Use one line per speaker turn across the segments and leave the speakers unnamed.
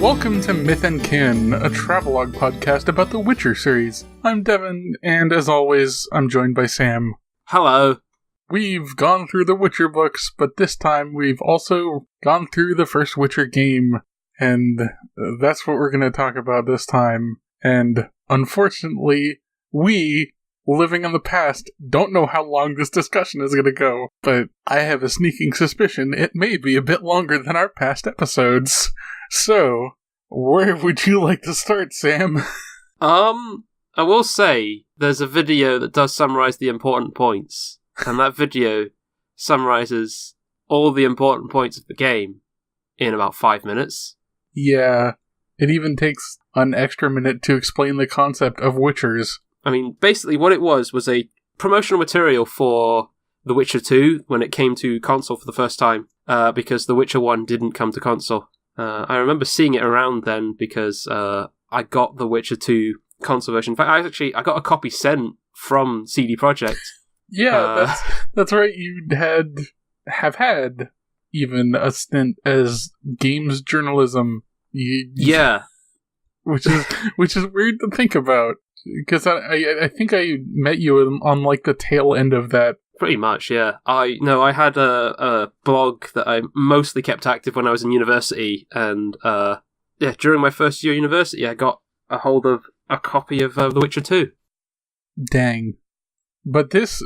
Welcome to Myth and Kin, a travelogue podcast about the Witcher series. I'm Devon, and as always, I'm joined by Sam.
Hello.
We've gone through the Witcher books, but this time we've also gone through the first Witcher game, and that's what we're going to talk about this time. And unfortunately, we, living in the past, don't know how long this discussion is going to go, but I have a sneaking suspicion it may be a bit longer than our past episodes. So, where would you like to start, Sam?
I will say, there's a video that does summarize the important points, and that video summarizes all the important points of the game in about 5 minutes.
Yeah, it even takes an extra minute to explain the concept of Witchers.
I mean, basically what it was a promotional material for The Witcher 2 when it came to console for the first time, because The Witcher 1 didn't come to console. I remember seeing it around then because I got the Witcher 2 console version. In fact, I got a copy sent from CD Projekt.
Yeah, that's right. You have had even a stint as games journalism.
Yeah,
which is weird to think about because I think I met you on like the tail end of that.
Pretty much, yeah. I had a blog that I mostly kept active when I was in university, and during my first year of university, I got a hold of a copy of The Witcher 2.
Dang. But this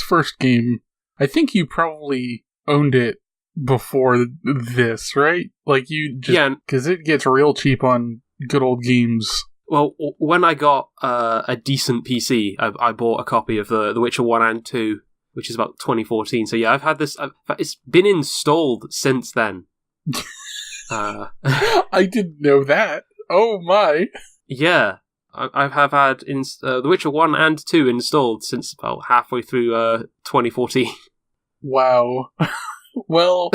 first game, I think you probably owned it before this, right? Like you just... Yeah. Because it gets real cheap on good old games.
Well, when I got a decent PC, I bought a copy of The Witcher 1 and 2, which is about 2014. So yeah, I've had this... it's been installed since then.
I didn't know that. Oh my.
Yeah. I have had The Witcher 1 and 2 installed since about halfway through 2014.
Wow. Well,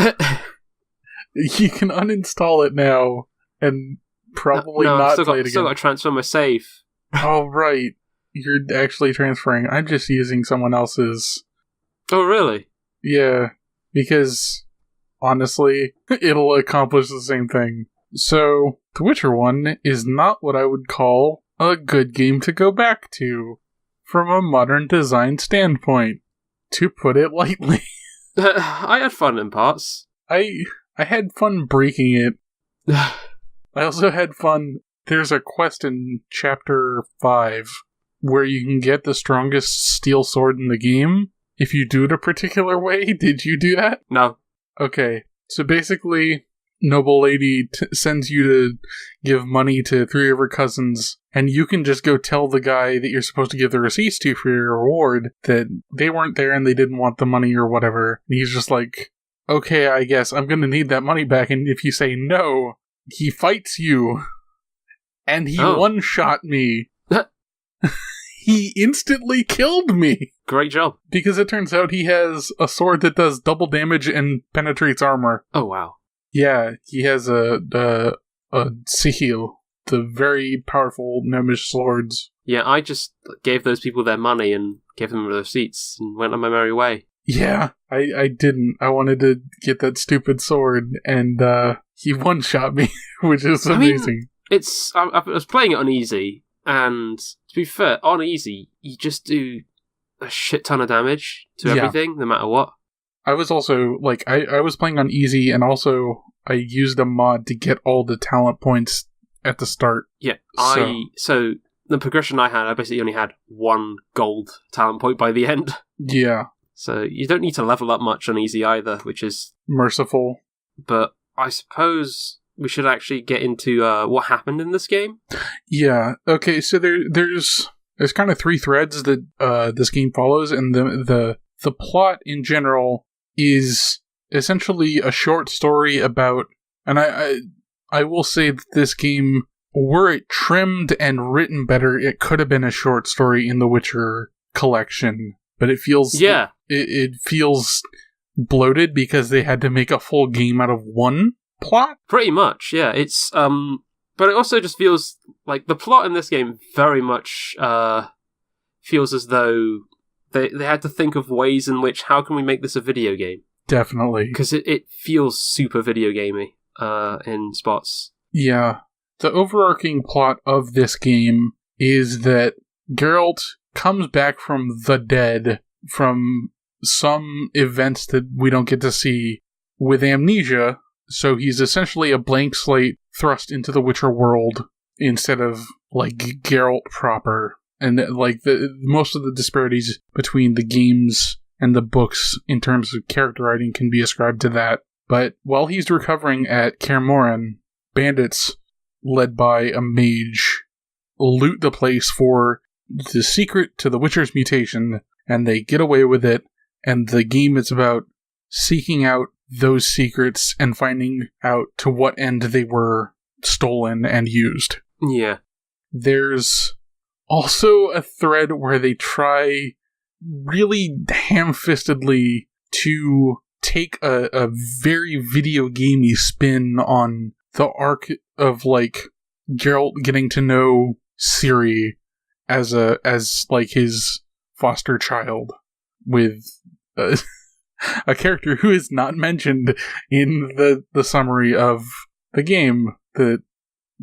you can uninstall it now and probably not play it again.
I've still got to transfer my save.
Oh, right. You're actually transferring. I'm just using someone else's...
Oh, really?
Yeah, because, honestly, it'll accomplish the same thing. So, The Witcher 1 is not what I would call a good game to go back to, from a modern design standpoint, to put it lightly.
I had fun in parts.
I had fun breaking it. I also had fun... There's a quest in Chapter 5 where you can get the strongest steel sword in the game. If you do it a particular way, did you do that?
No.
Okay, so basically, Noble Lady sends you to give money to 3 of her cousins, and you can just go tell the guy that you're supposed to give the receipts to for your reward that they weren't there and they didn't want the money or whatever. And he's just like, okay, I guess I'm gonna need that money back, and if you say no, he fights you, and he one-shot me. He instantly killed me!
Great job.
Because it turns out he has a sword that does double damage and penetrates armor.
Oh, wow.
Yeah, he has a Sihil, the very powerful gnomish swords.
Yeah, I just gave those people their money and gave them the receipts and went on my merry way.
Yeah, I didn't. I wanted to get that stupid sword, and he one-shot me, which is amazing.
I was playing it on easy, and to be fair, on easy, you just do a shit ton of damage to everything, no matter what.
I was also, like, I was playing on easy, and also I used a mod to get all the talent points at the start.
Yeah, so the progression I had, I basically only had 1 gold talent point by the end.
Yeah.
So you don't need to level up much on easy either, which is...
merciful.
But I suppose we should actually get into what happened in this game. Yeah.
Okay, so there's kind of 3 threads that this game follows, and the plot in general is essentially a short story about... And I will say that this game were it trimmed and written better, it could have been a short story in the Witcher collection. But it feels it feels bloated because they had to make a full game out of one plot.
Pretty much, yeah. It's but it also just feels like the plot in this game very much feels as though they had to think of ways in which how can we make this a video game.
Definitely,
because it feels super video gamey in spots.
Yeah, the overarching plot of this game is that Geralt comes back from the dead from some events that we don't get to see with amnesia, so he's essentially a blank slate thrust into the Witcher world instead of, like, Geralt proper. And, like, most of the disparities between the games and the books in terms of character writing can be ascribed to that. But while he's recovering at Kaer Morhen, bandits, led by a mage, loot the place for the secret to the Witcher's mutation, and they get away with it, and the game is about seeking out those secrets and finding out to what end they were stolen and used.
Yeah.
There's also a thread where they try really ham-fistedly to take a very video gamey spin on the arc of, like, Geralt getting to know Ciri as like his foster child with a character who is not mentioned in the summary of the game that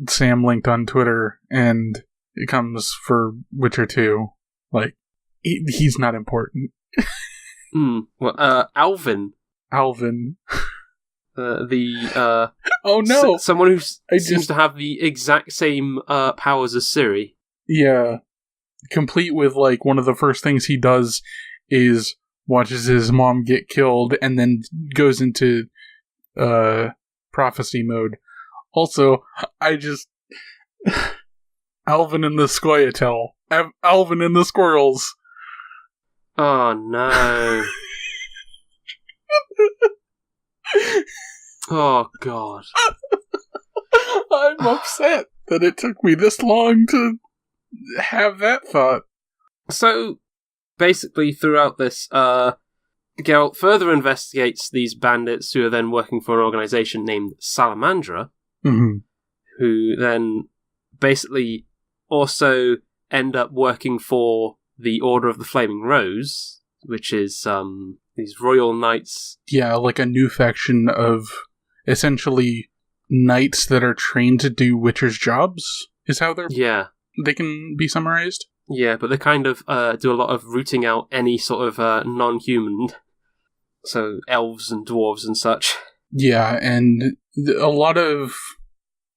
Sam linked on Twitter, and it comes for Witcher 2. Like, he's not important.
Well, Alvin.
Alvin.
Oh no! Someone who seems to have the exact same powers as Ciri.
Yeah. Complete with, like, one of the first things he does is watches his mom get killed and then goes into prophecy mode. Also, Alvin and the Scoia'tael. Alvin and the squirrels.
Oh no. Oh god.
I'm upset that it took me this long to have that thought.
So, basically, throughout this, Geralt further investigates these bandits who are then working for an organization named Salamandra, who then basically also end up working for the Order of the Flaming Rose, which is these royal knights. Yeah,
like a new faction of essentially knights that are trained to do Witcher's jobs, is how they can be summarized.
Yeah, but they kind of do a lot of rooting out any sort of non-human, so elves and dwarves and such.
Yeah, and a lot of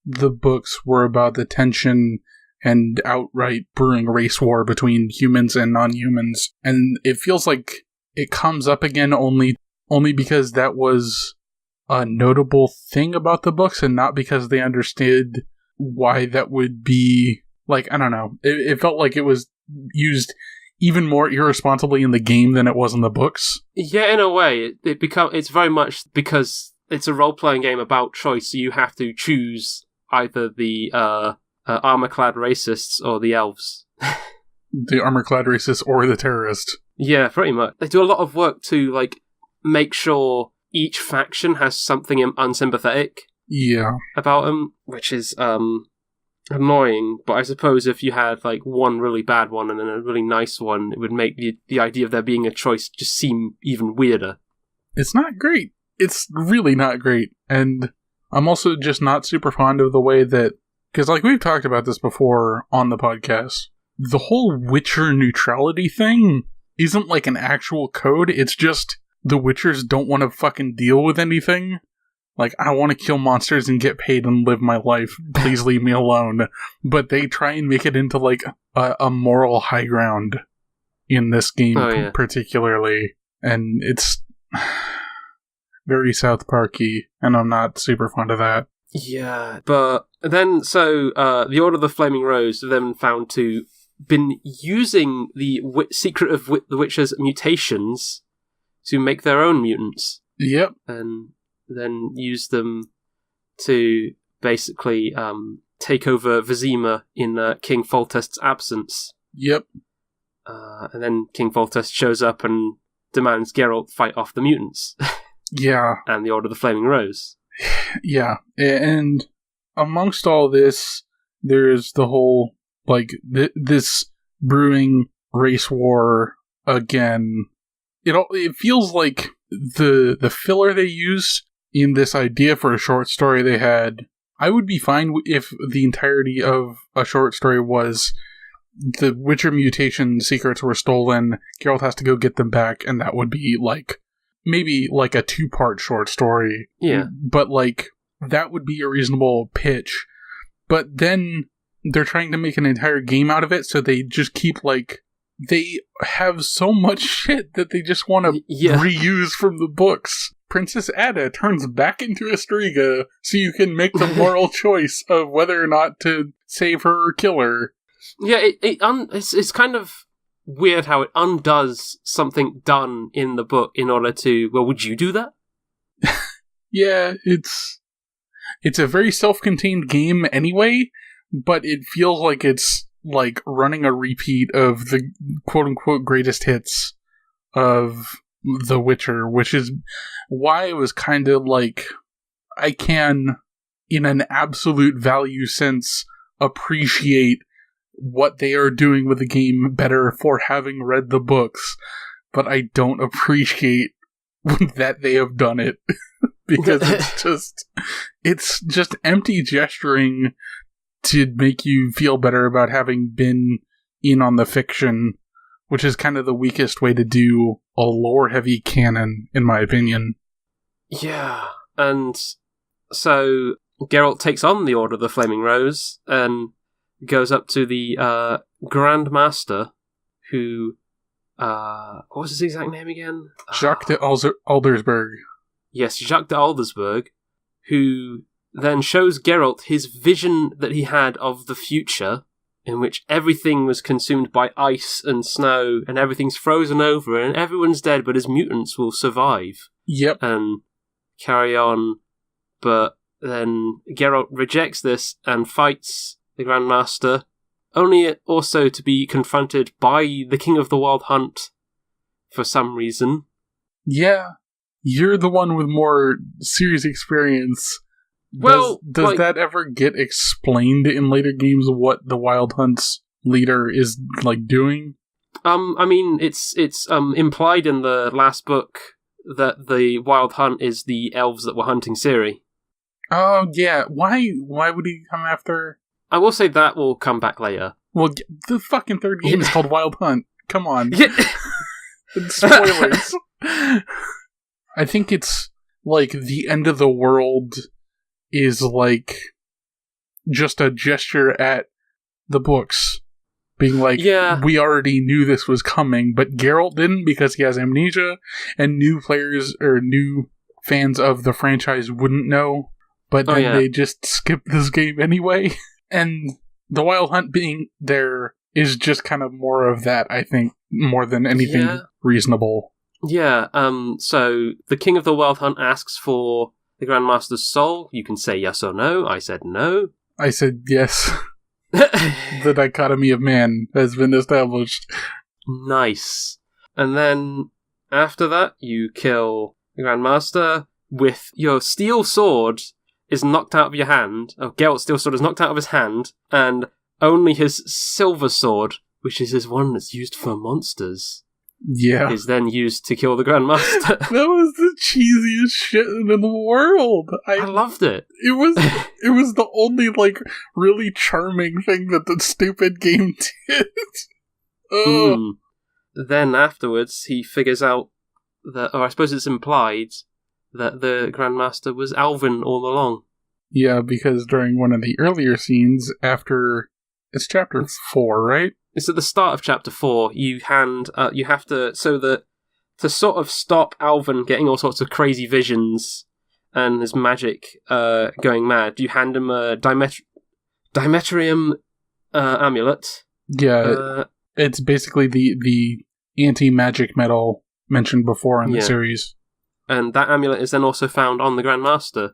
the books were about the tension and outright brewing race war between humans and non-humans, and it feels like it comes up again only because that was a notable thing about the books, and not because they understood why that would be. Like, I don't know. It felt like it was used even more irresponsibly in the game than it was in the books.
Yeah, in a way. It's very much because it's a role-playing game about choice, so you have to choose either the armor-clad racists or the elves.
The armor-clad racist or the terrorist.
Yeah, pretty much. They do a lot of work to, like, make sure each faction has something unsympathetic about them, which is annoying. But I suppose if you had, like, one really bad one and then a really nice one, it would make the idea of there being a choice just seem even weirder.
It's not great. It's really not great. And I'm also just not super fond of the way that, because, like, we've talked about this before on the podcast, the whole Witcher neutrality thing isn't like an actual code. It's just the Witchers don't want to fucking deal with anything. Like, I want to kill monsters and get paid and live my life. Please leave me alone. But they try and make it into, like, a moral high ground in this game, particularly. And it's very South Parky, and I'm not super fond of that.
Yeah, but then, so, the Order of the Flaming Rose have then found to been using the secret of the Witcher's mutations to make their own mutants.
Yep.
And then use them to basically take over Vizima in King Foltest's absence.
Yep.
And then King Foltest shows up and demands Geralt fight off the mutants.
Yeah.
And the Order of the Flaming Rose.
Yeah. And amongst all this, there's the whole, like, this brewing race war again. It feels like the filler they used in this idea for a short story they had, I would be fine if the entirety of a short story was the Witcher mutation secrets were stolen, Geralt has to go get them back, and that would be, like, maybe, like, a 2-part short story.
Yeah.
But, like, that would be a reasonable pitch. But then they're trying to make an entire game out of it, so they just keep, like, they have so much shit that they just want to reuse from the books. Princess Ada turns back into a Striga, so you can make the moral choice of whether or not to save her or kill her.
Yeah, it's kind of weird how it undoes something done in the book in order to... Well, would you do that?
Yeah, it's a very self-contained game anyway, but it feels like it's like running a repeat of the quote-unquote greatest hits of The Witcher, which is why it was kind of like, I can, in an absolute value sense, appreciate what they are doing with the game better for having read the books, but I don't appreciate that they have done it. Because it's just empty gesturing to make you feel better about having been in on the fiction, which is kind of the weakest way to do a lore-heavy canon, in my opinion.
Yeah, and so Geralt takes on the Order of the Flaming Rose and goes up to the Grand Master, who... what was his exact name again?
Jacques de Aldersberg.
Yes, Jacques de Aldersberg, who then shows Geralt his vision that he had of the future, in which everything was consumed by ice and snow, and everything's frozen over, and everyone's dead, but his mutants will survive.
Yep.
And carry on. But then Geralt rejects this and fights the Grand Master, only also to be confronted by the King of the Wild Hunt for some reason.
Yeah. You're the one with more serious experience.
Well,
does that ever get explained in later games what the Wild Hunt's leader is, like, doing?
I mean, it's implied in the last book that the Wild Hunt is the elves that were hunting Ciri.
Oh, yeah. Why would he come after...
I will say that will come back later.
Well, the fucking third game is called Wild Hunt. Come on.
Yeah.
Spoilers. I think it's, like, the end of the world is, like, just a gesture at the books. Being like, we already knew this was coming, but Geralt didn't because he has amnesia, and new players, or new fans of the franchise wouldn't know, but then they just skip this game anyway. And the Wild Hunt being there is just kind of more of that, I think, more than anything reasonable.
Yeah, so the King of the Wild Hunt asks for the Grandmaster's soul. You can say yes or no. I said no.
I said yes. The dichotomy of man has been established.
Nice. And then, after that, you kill the Grandmaster with your steel sword is knocked out of your hand. Oh, Geralt's steel sword is knocked out of his hand, and only his silver sword, which is his one that's used for monsters, is then used to kill the Grandmaster.
That was the cheesiest shit in the world.
I loved it.
It was the only, like, really charming thing that the stupid game did.
Then afterwards, he figures out that, or I suppose it's implied, that the Grandmaster was Alvin all along.
Yeah, because during one of the earlier scenes, after... It's chapter 4, right?
It's at the start of chapter 4. You have to... So that to sort of stop Alvin getting all sorts of crazy visions and his magic going mad, you hand him a Dimetrium amulet.
Yeah, it's basically the anti-magic metal mentioned before in the series.
And that amulet is then also found on the Grandmaster.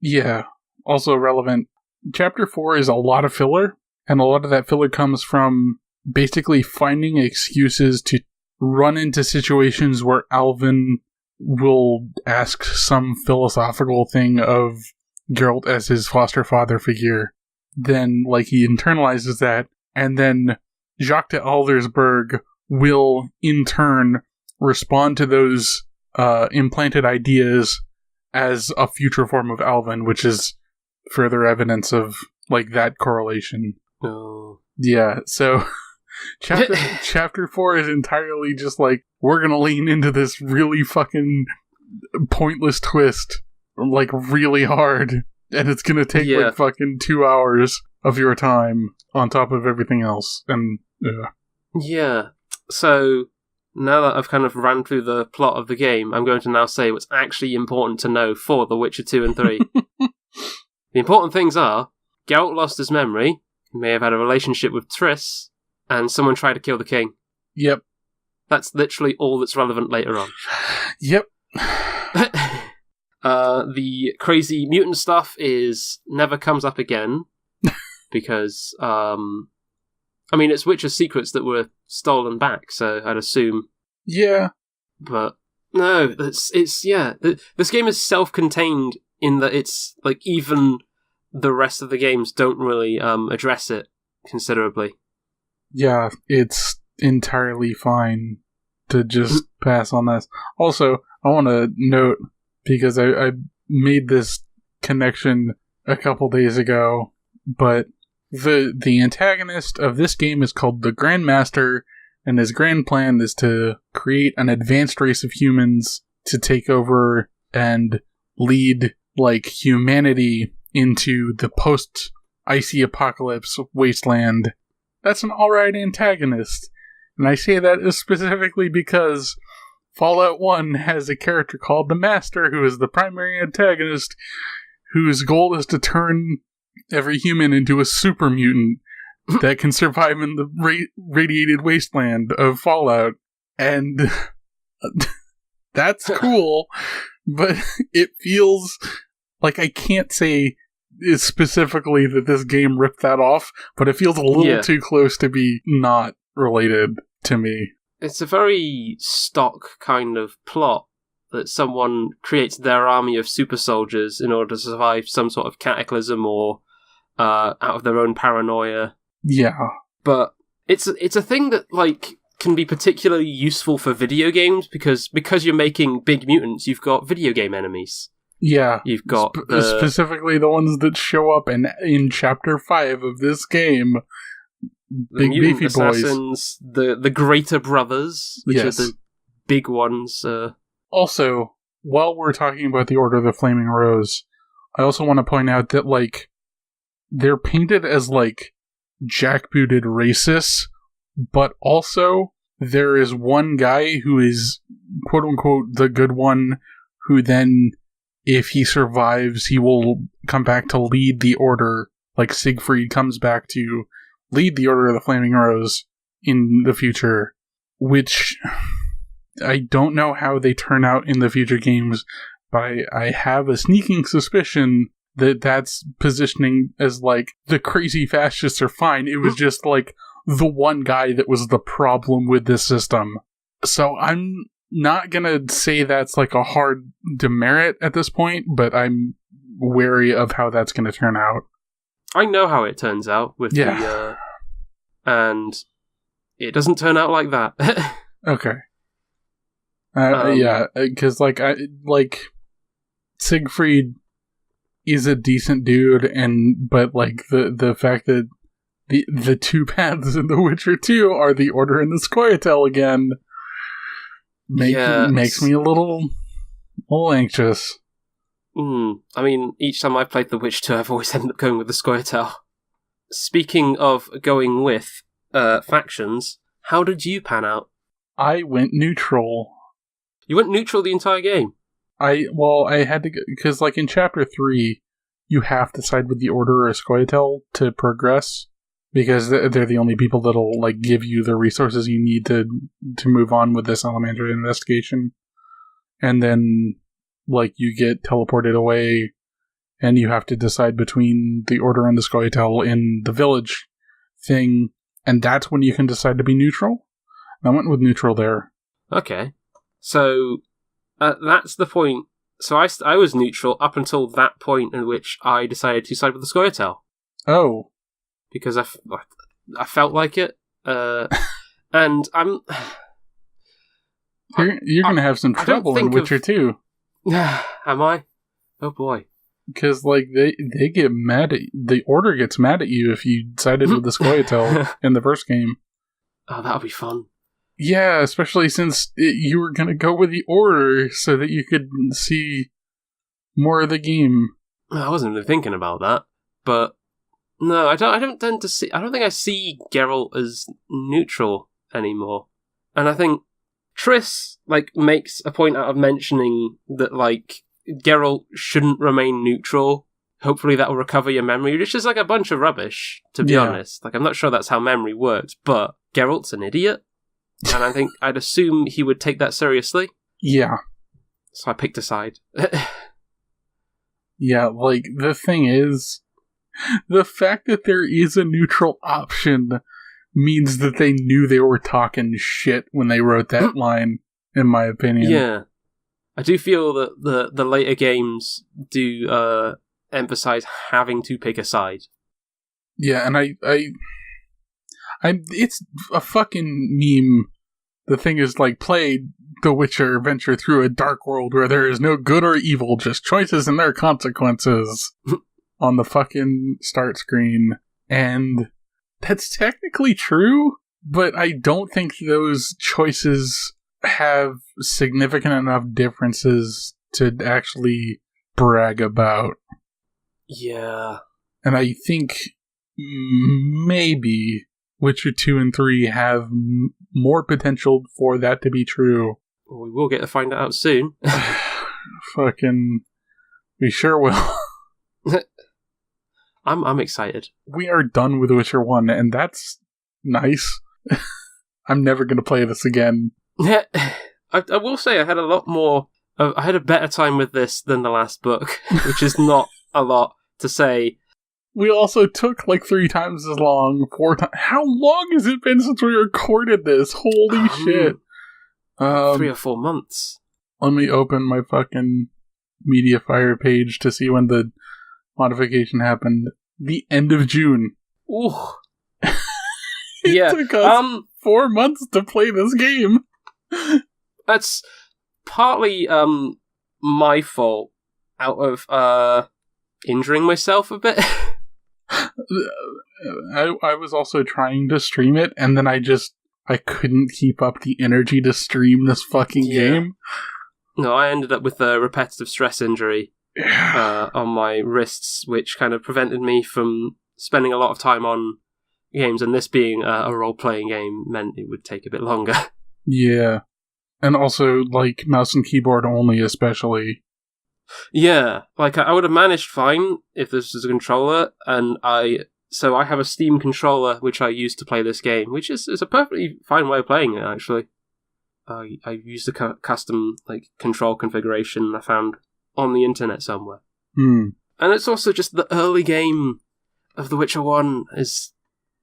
Yeah, also relevant. Chapter 4 is a lot of filler, and a lot of that filler comes from basically finding excuses to run into situations where Alvin will ask some philosophical thing of Geralt as his foster father figure. Then, he internalizes that, and then Jacques de Aldersberg will, in turn, respond to those implanted ideas as a future form of Alvin, which is further evidence of, that correlation.
Oh.
Yeah, so chapter 4 is entirely just we're gonna lean into this really fucking pointless twist, really hard, and it's gonna take, fucking 2 hours of your time on top of everything else, and,
Yeah, so now that I've kind of ran through the plot of the game, I'm going to now say what's actually important to know for The Witcher 2 and 3. The important things are, Geralt lost his memory, he may have had a relationship with Triss, and someone tried to kill the king.
Yep.
That's literally all that's relevant later on.
Yep.
The crazy mutant stuff never comes up again, because, it's Witcher secrets that were stolen back, so I'd assume.
Yeah.
But, no, this game is self-contained in that it's, even the rest of the games don't really address it considerably.
Yeah, it's entirely fine to just pass on this. Also, I want to note, because I made this connection a couple days ago, but the antagonist of this game is called the Grandmaster, and his grand plan is to create an advanced race of humans to take over and lead, humanity into the post-icy apocalypse wasteland. That's an alright antagonist. And I say that specifically because Fallout 1 has a character called the Master, who is the primary antagonist, whose goal is to turn every human into a super mutant that can survive in the radiated wasteland of Fallout. And that's cool, but it feels like I can't say specifically that this game ripped that off, but it feels a little too close to be not related to me.
It's a very stock kind of plot that someone creates their army of super soldiers in order to survive some sort of cataclysm or out of their own paranoia.
Yeah.
But it's a thing that, can be particularly useful for video games because you're making big mutants, you've got video game enemies.
Yeah.
You've got
specifically the ones that show up in Chapter 5 of this game. Big beefy
assassins, boys. The Greater Brothers, which are the big ones.
Also, while we're talking about the Order of the Flaming Rose, I also want to point out that, they're painted as, jackbooted racists, but also there is one guy who is, quote-unquote, the good one, who then, if he survives, he will come back to lead the Order, Siegfried comes back to lead the Order of the Flaming Rose in the future, which I don't know how they turn out in the future games, but I have a sneaking suspicion that that's positioning as, the crazy fascists are fine. It was just, the one guy that was the problem with this system. So I'm not gonna say that's, a hard demerit at this point, but I'm wary of how that's gonna turn out.
I know how it turns out with the, and it doesn't turn out like that.
Okay. Yeah, because, Siegfried is a decent dude, but the fact that the two paths in The Witcher 2 are the Order and the Scoia'tael again makes me a little anxious.
Each time I've played The Witcher 2, I've always ended up going with the Scoia'tael. Speaking of going with factions, how did you pan out?
I went neutral.
You went neutral the entire game?
I had to, because in Chapter 3, you have to side with the Order or Scoia'tael to progress, because they're the only people that'll give you the resources you need to move on with this elementary investigation. And then you get teleported away, and you have to decide between the Order and the Scoia'tael in the village thing, and that's when you can decide to be neutral. I went with neutral there.
Okay. So, that's the point. So I was neutral up until that point in which I decided to side with the Scoia'tael.
Oh.
Because I felt like it. And I'm...
You're going to have some trouble in Witcher 2.
Am I? Oh boy.
Because, like, they get mad at... The Order gets mad at you if you sided with the Scoia'tael in the first game.
Oh, that'll be fun.
Yeah, especially since you were going to go with the Order so that you could see more of the game.
I wasn't even thinking about that, but no, I don't tend to see... I don't think I see Geralt as neutral anymore. And I think Triss, like, makes a point out of mentioning that, like, Geralt shouldn't remain neutral. Hopefully that will recover your memory, which is like a bunch of rubbish, to be honest. Like, I'm not sure that's how memory works, but Geralt's an idiot. And I think I'd assume he would take that seriously.
Yeah.
So I picked a side.
Yeah, like, the thing is, the fact that there is a neutral option means that they knew they were talking shit when they wrote that line, in my opinion.
Yeah. I do feel that the later games do emphasize having to pick a side.
Yeah, and I it's a fucking meme. The thing is, like, play The Witcher adventure through a dark world where there is no good or evil, just choices and their consequences on the fucking start screen. And that's technically true, but I don't think those choices have significant enough differences to actually brag about.
Yeah.
And I think maybe Witcher 2 and 3 have more potential for that to be true.
Well, we will get to find out soon.
Fucking... We sure will.
I'm excited.
We are done with Witcher 1, and that's nice. I'm never going to play this again.
I will say I had a lot more... I had a better time with this than the last book, which is not a lot to say.
We also took like 3 times as long, 4 times. How long has it been since we recorded this? Holy shit.
3 or 4 months.
Let me open my fucking Mediafire page to see when the modification happened. The end of June.
Ooh.
It took us 4 months to play this game.
That's partly my fault out of injuring myself a bit.
I was also trying to stream it, and then I couldn't keep up the energy to stream this fucking game.
No, I ended up with a repetitive stress injury on my wrists, which kind of prevented me from spending a lot of time on games, and this being a role-playing game meant it would take a bit longer. Yeah.
And also, like, mouse and keyboard only, especially.
Yeah, like, I would have managed fine if this was a controller, and so I have a Steam controller which I use to play this game, which is a perfectly fine way of playing it, actually. I used a custom, like, control configuration I found on the internet somewhere. And it's also just the early game of The Witcher 1 is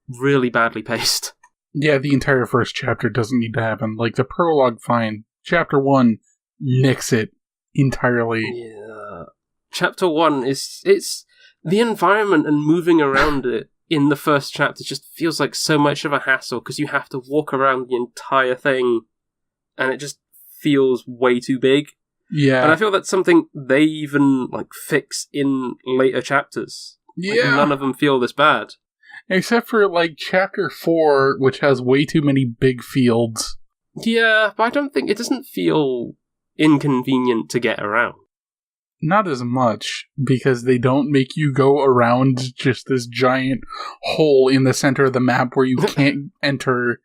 really badly paced.
Yeah, the entire first chapter doesn't need to happen. Like, the prologue, fine. Chapter 1, nix it entirely.
Yeah. Chapter 1 it's the environment and moving around it in the first chapter just feels like so much of a hassle because you have to walk around the entire thing and it just feels way too big. Yeah. And I feel that's something they even, like, fix in later chapters. Yeah. Like, none of them feel this bad.
Except for, like, Chapter 4, which has way too many big fields.
Yeah, but I don't think... It doesn't feel inconvenient to get around.
Not as much, because they don't make you go around just this giant hole in the center of the map where you can't enter.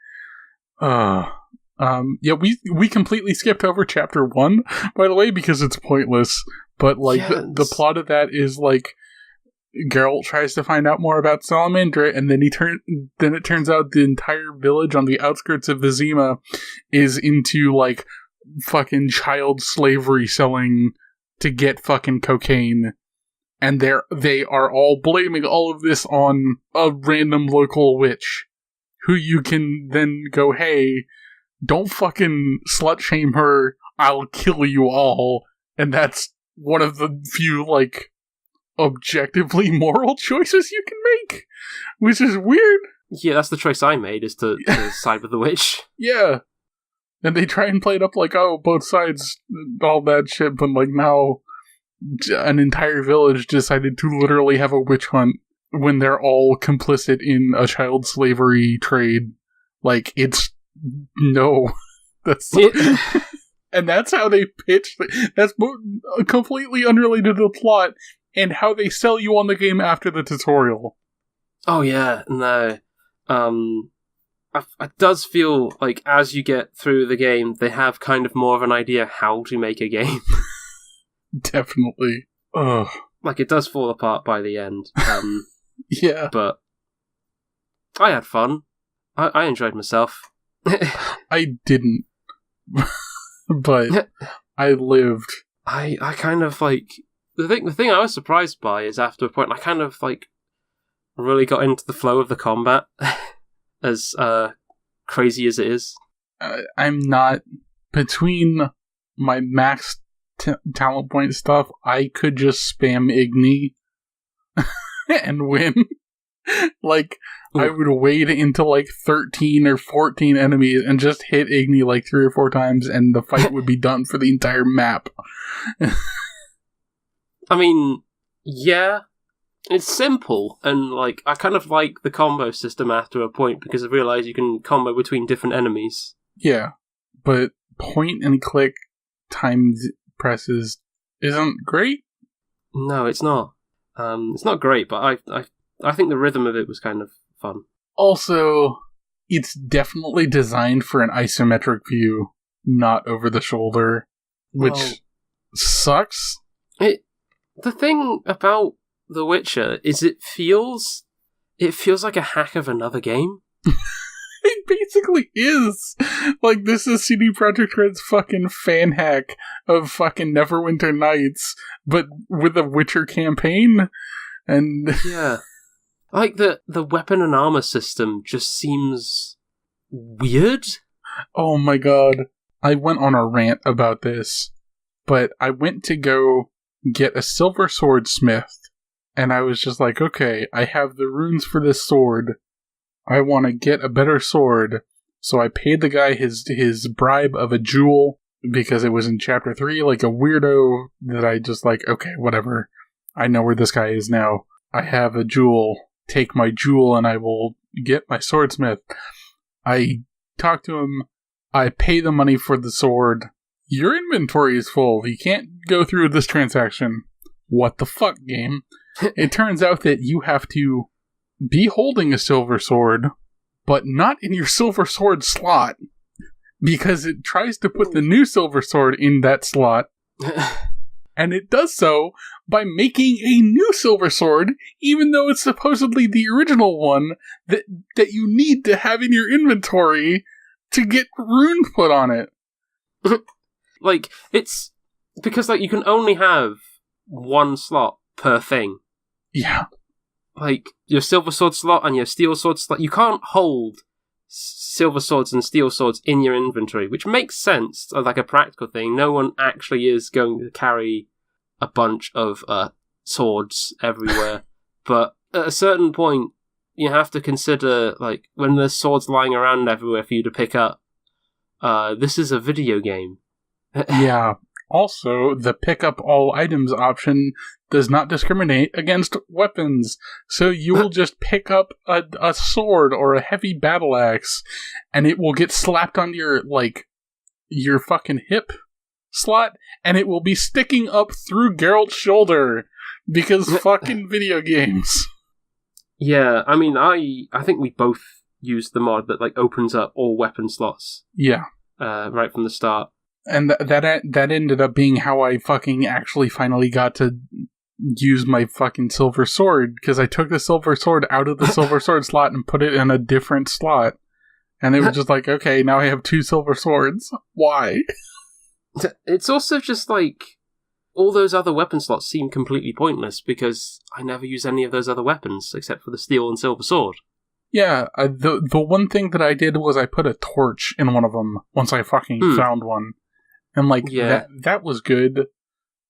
Yeah, we completely skipped over Chapter 1, by the way, because it's pointless. But, like, the plot of that is, like, Geralt tries to find out more about Salamandra, and then it turns out the entire village on the outskirts of Vizima is into, like, fucking child slavery selling to get fucking cocaine. And they are all blaming all of this on a random local witch, who you can then go, hey, don't fucking slut-shame her, I'll kill you all. And that's one of the few, like, objectively moral choices you can make, which is weird.
Yeah, that's the choice I made, is to side with the witch.
Yeah. And they try and play it up like, oh, both sides, all that shit, but like now an entire village decided to literally have a witch hunt when they're all complicit in a child slavery trade. Like, it's... No. That's... And that's how they pitch. That's completely unrelated to the plot and how they sell you on the game after the tutorial.
Oh yeah, no. It does feel like as you get through the game, they have kind of more of an idea how to make a game.
Definitely. Ugh.
Like, it does fall apart by the end.
Yeah.
But I had fun. I enjoyed myself.
I didn't. But I lived.
I kind of, like... The thing I was surprised by is after a point, I kind of, like, really got into the flow of the combat. As crazy as it is.
I'm not... Between my max talent point stuff, I could just spam Igni and win. Like, ooh. I would wade into like 13 or 14 enemies and just hit Igni like 3 or 4 times and the fight would be done for the entire map.
I mean, yeah, it's simple, and like I kind of like the combo system after a point because I realize you can combo between different enemies. Yeah,
but point and click timed presses isn't great.
No, it's not. It's not great, but I think the rhythm of it was kind of fun.
Also, it's definitely designed for an isometric view, not over the shoulder, which sucks.
The thing about The Witcher is it feels like a hack of another game.
It basically is. Like, this is CD Projekt Red's fucking fan hack of fucking Neverwinter Nights, but with a Witcher campaign. And
yeah. Like, the weapon and armor system just seems weird.
Oh my god. I went on a rant about this, but I went to go get a silver swordsmith, and I was just like, okay, I have the runes for this sword. I want to get a better sword. So I paid the guy his bribe of a jewel, because it was in chapter 3, like a weirdo that I just like, okay, whatever. I know where this guy is now. I have a jewel. Take my jewel and I will get my swordsmith. I talk to him. I pay the money for the sword. Your inventory is full. You can't go through this transaction. What the fuck, game? It turns out that you have to be holding a silver sword, but not in your silver sword slot, because it tries to put the new silver sword in that slot, and it does so by making a new silver sword, even though it's supposedly the original one that you need to have in your inventory to get rune put on it.
Like, it's because, like, you can only have one slot per thing.
Yeah.
Like, your silver sword slot and your steel sword slot, you can't hold silver swords and steel swords in your inventory, which makes sense, like a practical thing. No one actually is going to carry a bunch of swords everywhere. But at a certain point, you have to consider, like, when there's swords lying around everywhere for you to pick up, this is a video game.
Yeah. Also, the pick up all items option does not discriminate against weapons. So you will just pick up a sword or a heavy battle axe, and it will get slapped on your fucking hip slot, and it will be sticking up through Geralt's shoulder, because fucking video games.
Yeah, I mean, I think we both used the mod that, like, opens up all weapon slots.
Yeah.
Right from the start.
And that ended up being how I fucking actually finally got to use my fucking silver sword, because I took the silver sword out of the silver sword slot and put it in a different slot. And it was just like, okay, now I have 2 silver swords. Why?
It's also just like, all those other weapon slots seem completely pointless because I never use any of those other weapons except for the steel and silver sword.
Yeah, the one thing that I did was I put a torch in one of them once I fucking found one. And, like, that was good.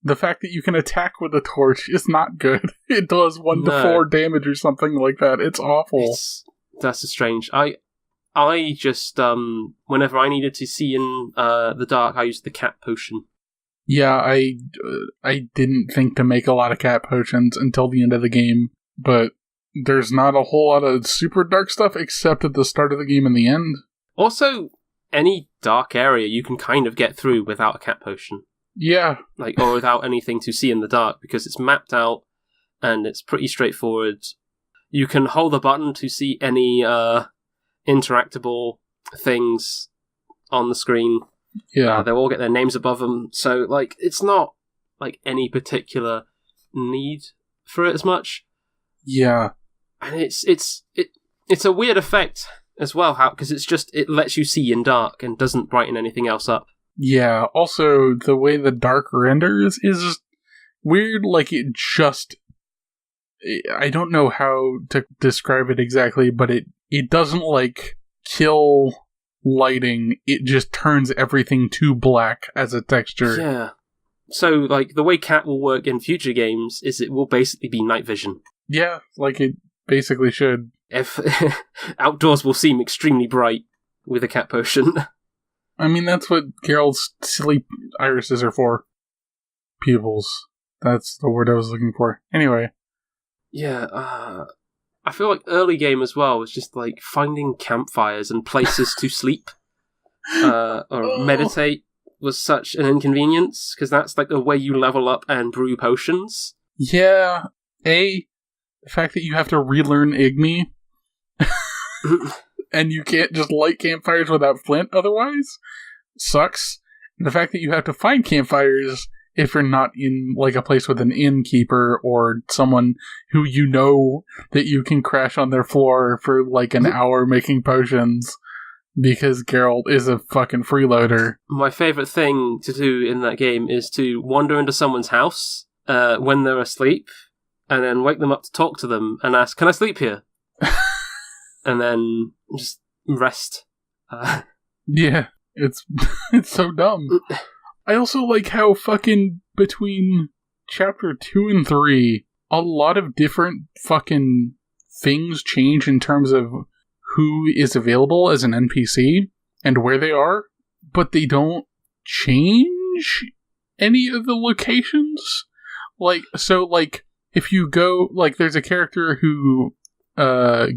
The fact that you can attack with a torch is not good. It does 1 to 4 damage or something like that. It's awful.
That's strange. I just, whenever I needed to see in the dark, I used the cat potion.
Yeah, I didn't think to make a lot of cat potions until the end of the game, but there's not a whole lot of super dark stuff except at the start of the game and the end.
Also, any dark area you can kind of get through without a cat potion.
Yeah.
Like, or without anything to see in the dark, because it's mapped out and it's pretty straightforward. You can hold a button to see any interactable things on the screen.
Yeah.
They'll all get their names above them. So, like, it's not, like, any particular need for it as much.
Yeah.
And it's a weird effect as well, because it lets you see in dark and doesn't brighten anything else up.
Yeah, also, the way the dark renders is weird, like, I don't know how to describe it exactly, but it doesn't, like, kill lighting, it just turns everything to black as a texture.
Yeah. So, like, the way cat will work in future games is it will basically be night vision.
Yeah, like it basically should.
If outdoors will seem extremely bright with a cat potion.
I mean, that's what Geralt's silly irises are for. Pupils. That's the word I was looking for. Anyway.
Yeah, I feel like early game as well was just like finding campfires and places to sleep or meditate was such an inconvenience, because that's like the way you level up and brew potions.
Yeah. The fact that you have to relearn Igni and you can't just light campfires without flint otherwise sucks. And the fact that you have to find campfires if you're not in like a place with an innkeeper or someone who you know that you can crash on their floor for like an hour making potions because Geralt is a fucking freeloader.
My favourite thing to do in that game is to wander into someone's house when they're asleep and then wake them up to talk to them and ask, "Can I sleep here?" And then just rest.
Yeah, it's so dumb. I also like how fucking between chapter 2 and 3, a lot of different fucking things change in terms of who is available as an NPC and where they are, but they don't change any of the locations. Like, so, like, if you go, like, there's a character who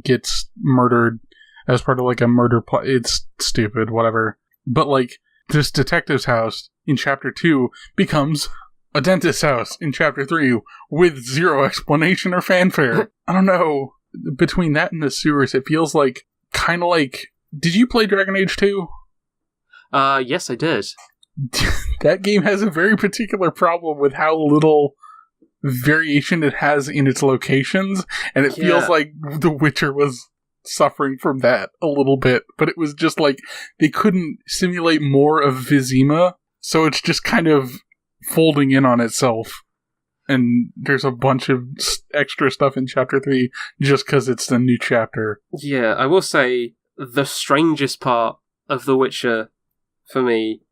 gets murdered as part of, like, a murder plot. It's stupid, whatever. But, like, this detective's house in chapter 2 becomes a dentist's house in chapter 3 with zero explanation or fanfare. I don't know. Between that and the sewers, it feels like, kind of like... Did you play Dragon Age 2?
Yes, I did.
That game has a very particular problem with how little variation it has in its locations, and it feels like The Witcher was suffering from that a little bit, but it was just like they couldn't simulate more of Vizima, so it's just kind of folding in on itself. And there's a bunch of extra stuff in chapter 3 just because it's the new chapter.
Yeah, I will say the strangest part of The Witcher for me,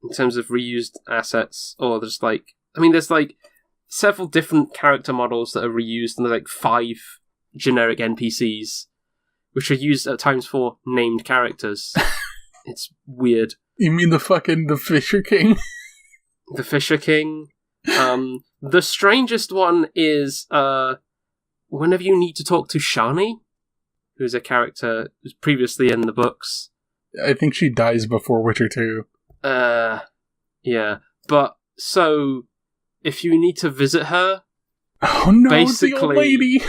in terms of reused assets, or just like, I mean, there's like several different character models that are reused, and there's like 5 generic NPCs, which are used at times for named characters. It's weird.
You mean the Fisher King?
The Fisher King. The strangest one is whenever you need to talk to Shani, who's a character who's previously in the books.
I think she dies before Witcher 2.
Yeah. But, so, if you need to visit her...
Oh no,
basically,
it's the old lady!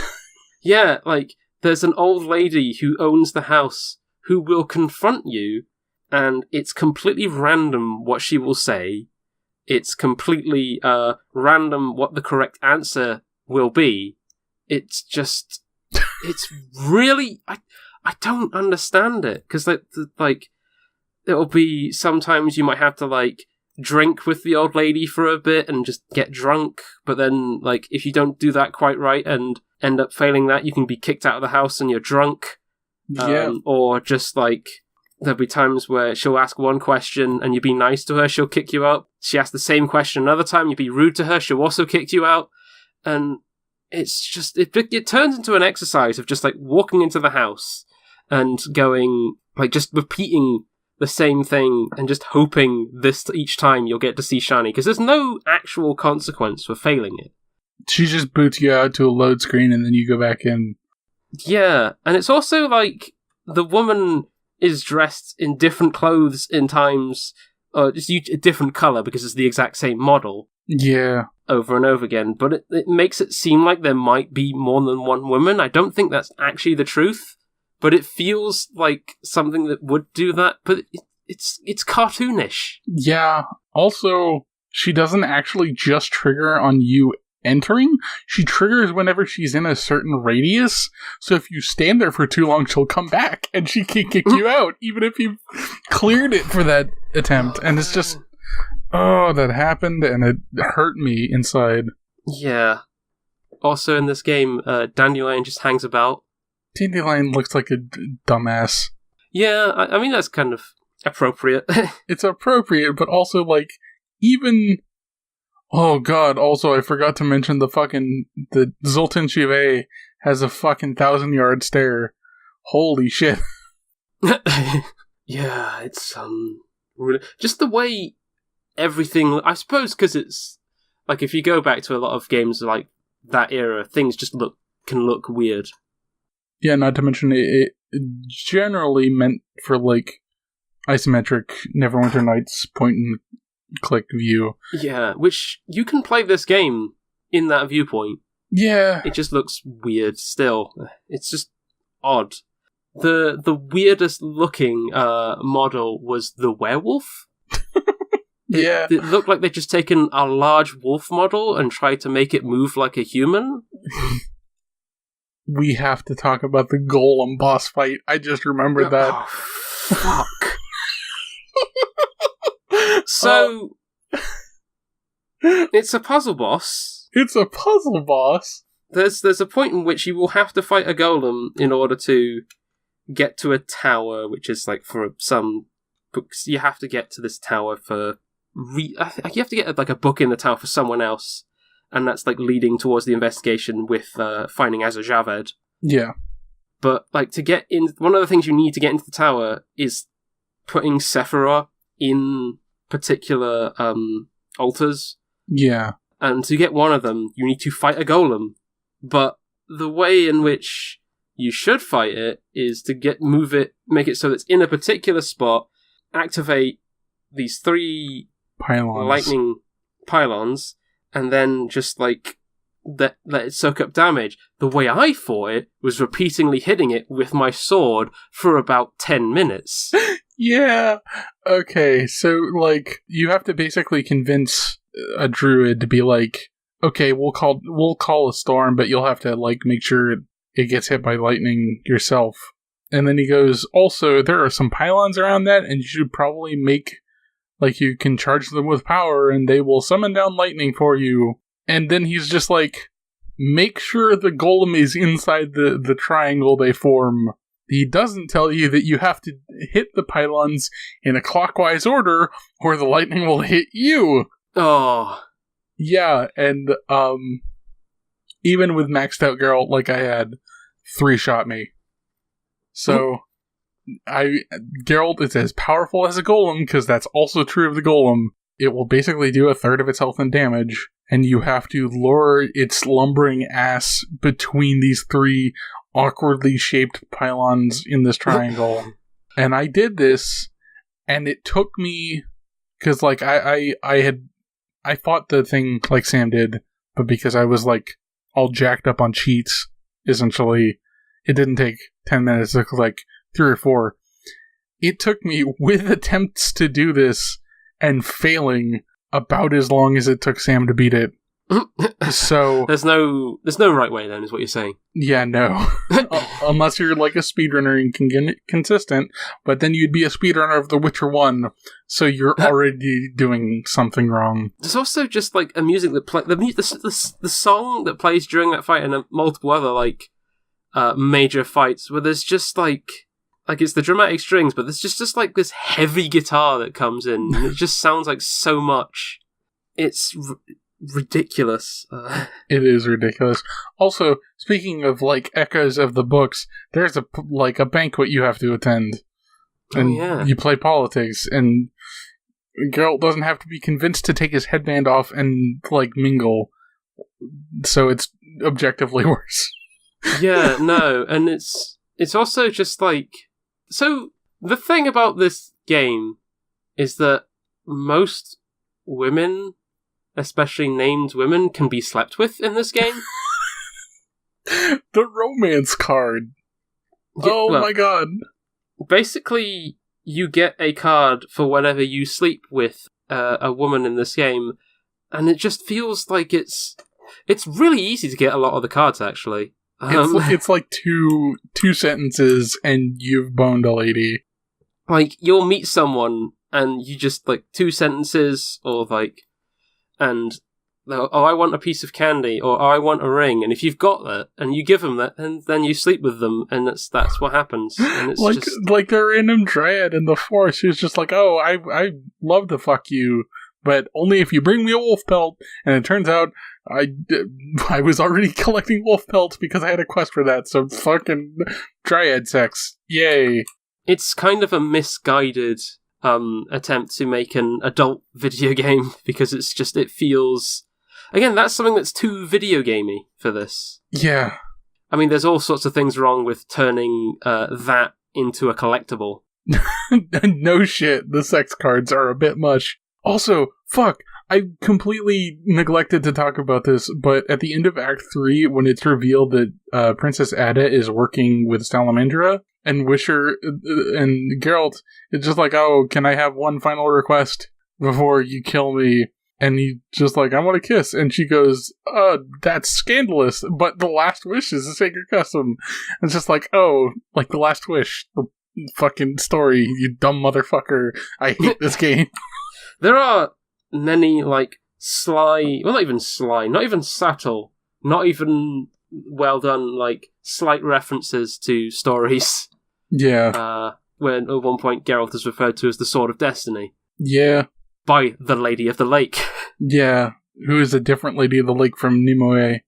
Yeah, like, there's an old lady who owns the house who will confront you, and it's completely random what she will say. It's completely random what the correct answer will be. It's just... It's really... I don't understand it, because like it'll be sometimes you might have to like drink with the old lady for a bit and just get drunk, but then, like, if you don't do that quite right and end up failing that, you can be kicked out of the house and you're drunk.
Yeah.
Or just, like, there'll be times where she'll ask one question and you be nice to her, she'll kick you out. She asks the same question another time, you be rude to her, she'll also kick you out. And it's just, it turns into an exercise of just, like, walking into the house and going, like, just repeating the same thing and just hoping each time you'll get to see Shani, because there's no actual consequence for failing it.
She just boots you out to a load screen and then you go back in.
Yeah, and it's also like the woman is dressed in different clothes in times, just a different colour because it's the exact same model.
Yeah.
Over and over again, but it makes it seem like there might be more than one woman. I don't think that's actually the truth, but it feels like something that would do that, but it's cartoonish.
Yeah. Also, she doesn't actually just trigger on you entering. She triggers whenever she's in a certain radius, so if you stand there for too long, she'll come back, and she can kick you out, even if you cleared it for that attempt. And it's just, oh, that happened, and it hurt me inside.
Yeah. Also in this game, Dandelion just hangs about.
Dandelion looks like a dumbass.
Yeah, I mean, that's kind of appropriate.
It's appropriate, but also, like, even... Oh god, also, I forgot to mention the Zoltan Chive has a fucking 1,000-yard stare. Holy shit.
Yeah, it's, really... Just the way everything... I suppose because it's... Like, if you go back to a lot of games like that era, things just can look weird.
Yeah, not to mention it generally meant for, like, isometric Neverwinter Nights point-and-click view.
Yeah, which you can play this game in that viewpoint.
Yeah.
It just looks weird still. It's just odd. The weirdest looking model was the werewolf.
Yeah.
It looked like they'd just taken a large wolf model and tried to make it move like a human.
We have to talk about the Golem boss fight. I just remembered that.
Oh, fuck. So, it's a puzzle boss.
It's a puzzle boss?
There's a point in which you will have to fight a golem in order to get to a tower, which is like for some books. You have to get to this tower for... you have to get like a book in the tower for someone else. And that's like leading towards the investigation with finding Asa Javed.
Yeah.
But like to get in, one of the things you need to get into the tower is putting Sephiroth in particular altars. Yeah. And to get one of them, you need to fight a golem. But the way in which you should fight it is to make it so that it's in a particular spot, activate these 3 lightning pylons, and then just, like, let it soak up damage. The way I fought it was repeatedly hitting it with my sword for about 10 minutes.
Yeah. Okay, so, like, you have to basically convince a druid to be like, okay, we'll call a storm, but you'll have to, like, make sure it gets hit by lightning yourself. And then he goes, also, there are some pylons around that, and you should probably make... Like, you can charge them with power, and they will summon down lightning for you. And then he's just like, make sure the golem is inside the triangle they form. He doesn't tell you that you have to hit the pylons in a clockwise order, or the lightning will hit you.
Oh.
Yeah, and, even with maxed out Geralt like I had, 3-shot me. So... Geralt is as powerful as a golem, because that's also true of the golem. It will basically do 1/3 of its health and damage, and you have to lure its lumbering ass between these 3 awkwardly shaped pylons in this triangle. And I did this, and it took me... Because, like, I fought the thing like Sam did, but because I was, like, all jacked up on cheats, essentially, it didn't take 10 minutes. It took, like, 3 or 4. It took me, with attempts to do this and failing, about as long as it took Sam to beat it. So
there's no right way then, is what you're saying.
Yeah, no. unless you're like a speedrunner and can get consistent, but then you'd be a speedrunner of The Witcher 1, so you're already doing something wrong.
There's also just like a music that play the song that plays during that fight and multiple other like major fights where there's just like it's the dramatic strings, but there's just like this heavy guitar that comes in, and it just sounds like so much. It's ridiculous.
It is ridiculous. Also, speaking of like echoes of the books, there's a banquet you have to attend, and you play politics, and Geralt doesn't have to be convinced to take his headband off and like mingle, so it's objectively worse.
Yeah, no, and it's also just like, so the thing about this game is that most women, especially named women, can be slept with in this game.
The romance card. Yeah, my god. Basically,
you get a card for whenever you sleep with a woman in this game, and it just feels like it's really easy to get a lot of the cards, actually.
It's like two sentences and you've boned a lady.
Like, you'll meet someone and you just, like, 2 sentences, or like, and, oh, I want a piece of candy, or oh, I want a ring, and if you've got that, and you give them that, and then you sleep with them, and that's what happens. And it's
like the random dryad in the forest who's just like, oh, I love to fuck you, but only if you bring me a wolf pelt, and it turns out I was already collecting wolf pelts because I had a quest for that, so fucking dryad sex. Yay.
It's kind of a misguided attempt to make an adult video game, because it feels... Again, that's something that's too video gamey for this.
Yeah.
I mean, there's all sorts of things wrong with turning that into a collectible.
No shit, the sex cards are a bit much. Also, fuck, I completely neglected to talk about this, but at the end of Act 3, when it's revealed that Princess Ada is working with Salamandra, and Wisher and Geralt is just like, oh, can I have one final request before you kill me? And he's just like, I want a kiss. And she goes, that's scandalous, but the last wish is a sacred custom. And it's just like, oh, like the last wish. The fucking story, you dumb motherfucker. I hate this game.
There are many, like, sly, well, not even sly, not even subtle, not even well done, like, slight references to stories.
Yeah.
When at one point Geralt is referred to as the Sword of Destiny.
Yeah.
By the Lady of the Lake.
Yeah, who is a different Lady of the Lake from Nimue.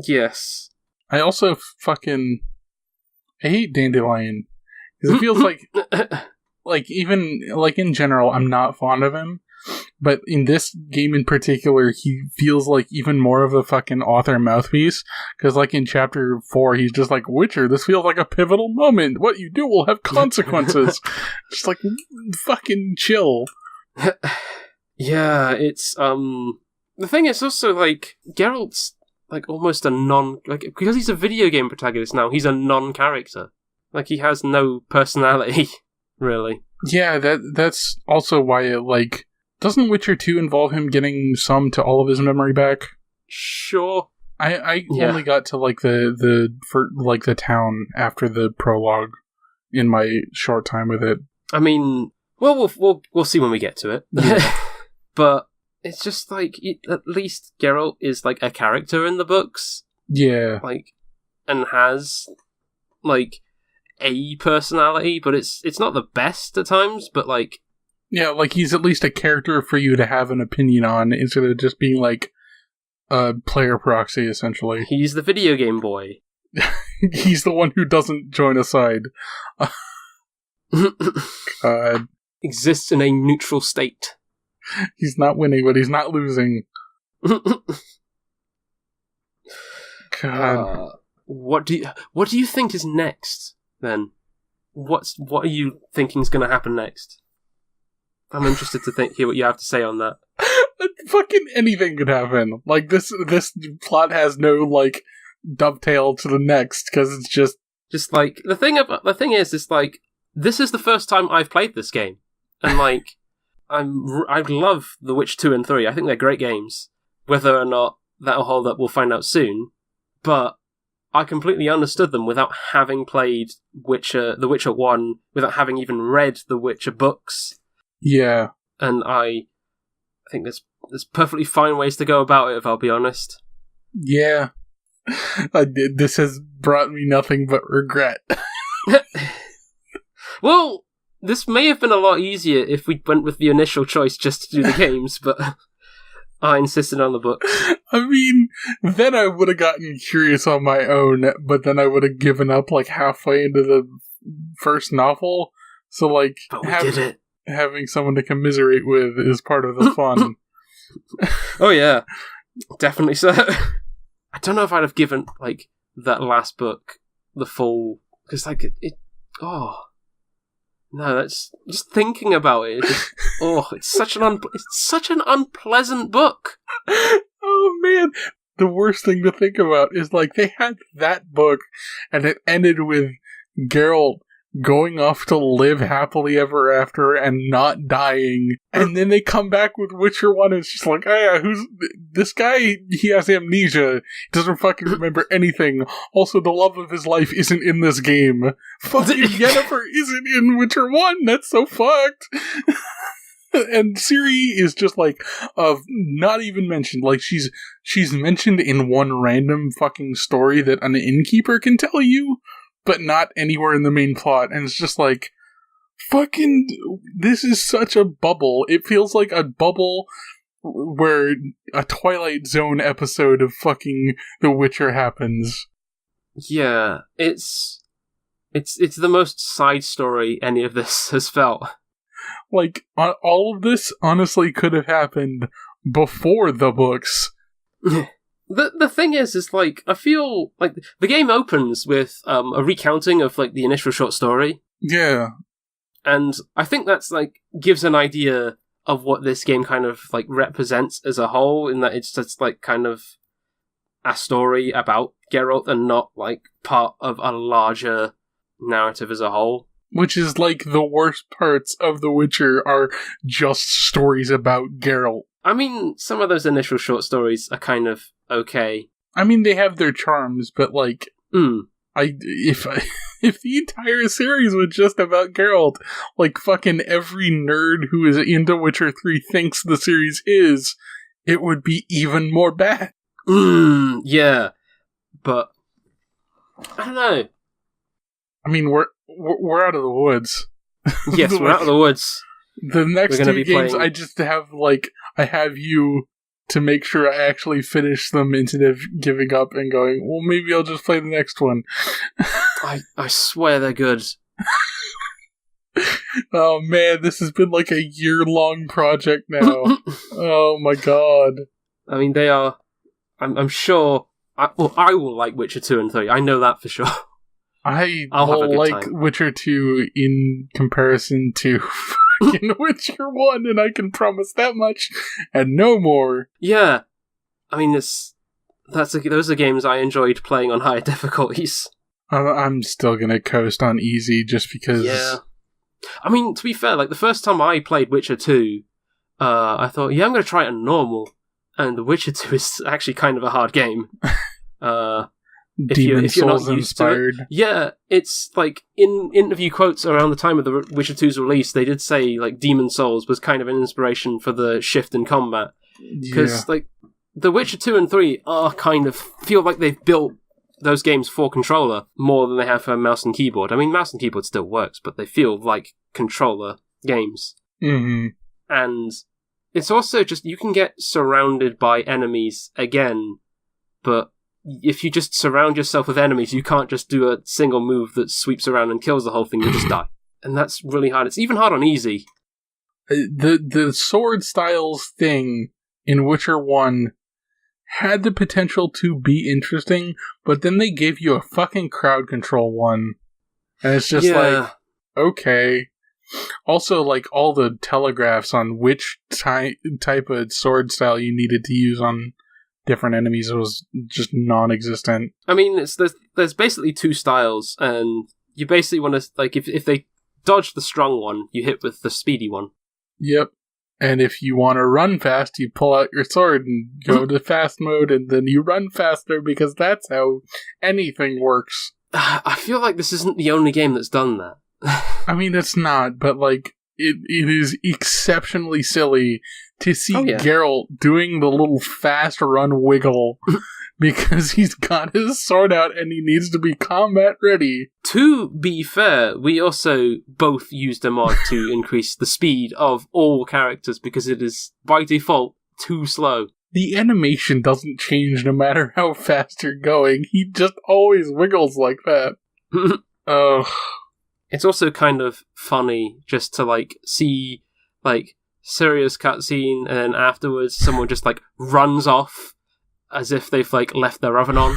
Yes.
I also I hate Dandelion. Because it feels like, even, like, in general, I'm not fond of him. But in this game in particular, he feels like even more of a fucking author mouthpiece. Because, like, in Chapter 4, he's just like, Witcher, this feels like a pivotal moment. What you do will have consequences. Just like, fucking chill.
Yeah, it's, the thing is also, like, Geralt's, like, almost because he's a video game protagonist now, he's a non-character. Like, he has no personality, really. Yeah,
that's also why it, like, doesn't Witcher 2 involve him getting some to all of his memory back?
Sure.
I only got to, like, the town after the prologue in my short time with it.
I mean, well, we'll see when we get to it. Yeah. But it's just, like, at least Geralt is, like, a character in the books.
Yeah.
Like, and has, like, a personality, but it's not the best at times, but, like...
Yeah, like, he's at least a character for you to have an opinion on, instead of just being, like, a player proxy, essentially.
He's the video game boy.
He's the one who doesn't join a side. God.
Exists in a neutral state.
He's not winning, but he's not losing. God.
What do you think is next, then? What are you thinking is going to happen next? I'm interested to hear what you have to say on that.
Fucking anything could happen. Like, this plot has no, like, dovetail to the next, because it's just
like, the thing is, like, this is the first time I've played this game. And, like, I love The Witch 2 and 3. I think they're great games. Whether or not that'll hold up, we'll find out soon. But I completely understood them without having played The Witcher 1, without having even read the Witcher books.
Yeah.
And I think there's perfectly fine ways to go about it, if I'll be honest.
Yeah. This has brought me nothing but regret.
Well, this may have been a lot easier if we went with the initial choice just to do the games, but I insisted on the books.
I mean, then I would have gotten curious on my own, but then I would have given up like halfway into the first novel. So like,
but we did it.
Having someone to commiserate with is part of the fun.
Oh yeah, definitely so. I don't know if I'd have given like that last book the full, because like it. Oh no, that's just thinking about it. It's such an unpleasant book.
Oh man, the worst thing to think about is like they had that book, and it ended with Geralt going off to live happily ever after and not dying, and then they come back with Witcher 1 and it's just like, oh yeah, who's this guy? He has amnesia, he doesn't fucking remember anything. Also, the love of his life isn't in this game. Fucking Yennefer isn't in Witcher 1, that's so fucked. And Ciri is just like, not even mentioned. Like, she's mentioned in one random fucking story that an innkeeper can tell you, but not anywhere in the main plot. And it's just like, fucking, this is such a bubble. It feels like a bubble where a Twilight Zone episode of fucking The Witcher happens.
Yeah, it's the most side story any of this has felt.
Like, all of this honestly could have happened before the books.
The thing is like, I feel like the game opens with a recounting of like the initial short story.
Yeah.
And I think that's like gives an idea of what this game kind of like represents as a whole, in that it's just like kind of a story about Geralt and not like part of a larger narrative as a whole.
Which is like the worst parts of The Witcher are just stories about Geralt.
I mean, some of those initial short stories are kind of okay.
I mean, they have their charms, but like, if the entire series was just about Geralt, like fucking every nerd who is into Witcher 3 thinks the series is, it would be even more bad.
Yeah, but I don't know.
I mean, we're out of the woods.
Yes, we're out of the woods.
The next two games, I just have like, I have you to make sure I actually finish them instead of giving up and going, well, maybe I'll just play the next one.
I swear they're good.
Oh man, this has been like a year-long project now. Oh my god.
I mean, they are. I'm sure. I will like Witcher 2 and 3. I know that for sure.
I'll will like
time.
Witcher 2 in comparison to fucking Witcher 1, and I can promise that much, and no more.
Yeah. I mean, those are games I enjoyed playing on higher difficulties.
I'm still gonna coast on easy just because...
Yeah. I mean, to be fair, like, the first time I played Witcher 2, I thought, yeah, I'm gonna try it on normal, and The Witcher 2 is actually kind of a hard game.
Demon Souls inspired.
Yeah, it's like in interview quotes around the time of the Witcher 2's release, they did say like Demon Souls was kind of an inspiration for the shift in combat. Because like The Witcher 2 and 3 are kind of feel like they've built those games for controller more than they have for mouse and keyboard. I mean, mouse and keyboard still works, but they feel like controller games.
Mm-hmm.
And it's also just, you can get surrounded by enemies again, but if you just surround yourself with enemies, you can't just do a single move that sweeps around and kills the whole thing, you just die. And that's really hard. It's even hard on easy.
The sword styles thing in Witcher 1 had the potential to be interesting, but then they gave you a fucking crowd control one. And it's just like, okay. Also, like, all the telegraphs on which type of sword style you needed to use on different enemies was just non-existent.
I mean, there's basically two styles, and you basically want to, like, if they dodge the strong one, you hit with the speedy one.
Yep. And if you want to run fast, you pull out your sword and go to fast mode, and then you run faster because that's how anything works.
I feel like this isn't the only game that's done that.
I mean, it's not, but like, it is exceptionally silly to see Geralt doing the little fast run wiggle because he's got his sword out and he needs to be combat ready.
To be fair, we also both used a mod to increase the speed of all characters because it is, by default, too slow.
The animation doesn't change no matter how fast you're going. He just always wiggles like that. Ugh.
It's also kind of funny just to, like, see, like, serious cutscene and then afterwards someone just, like, runs off as if they've, like, left their oven on.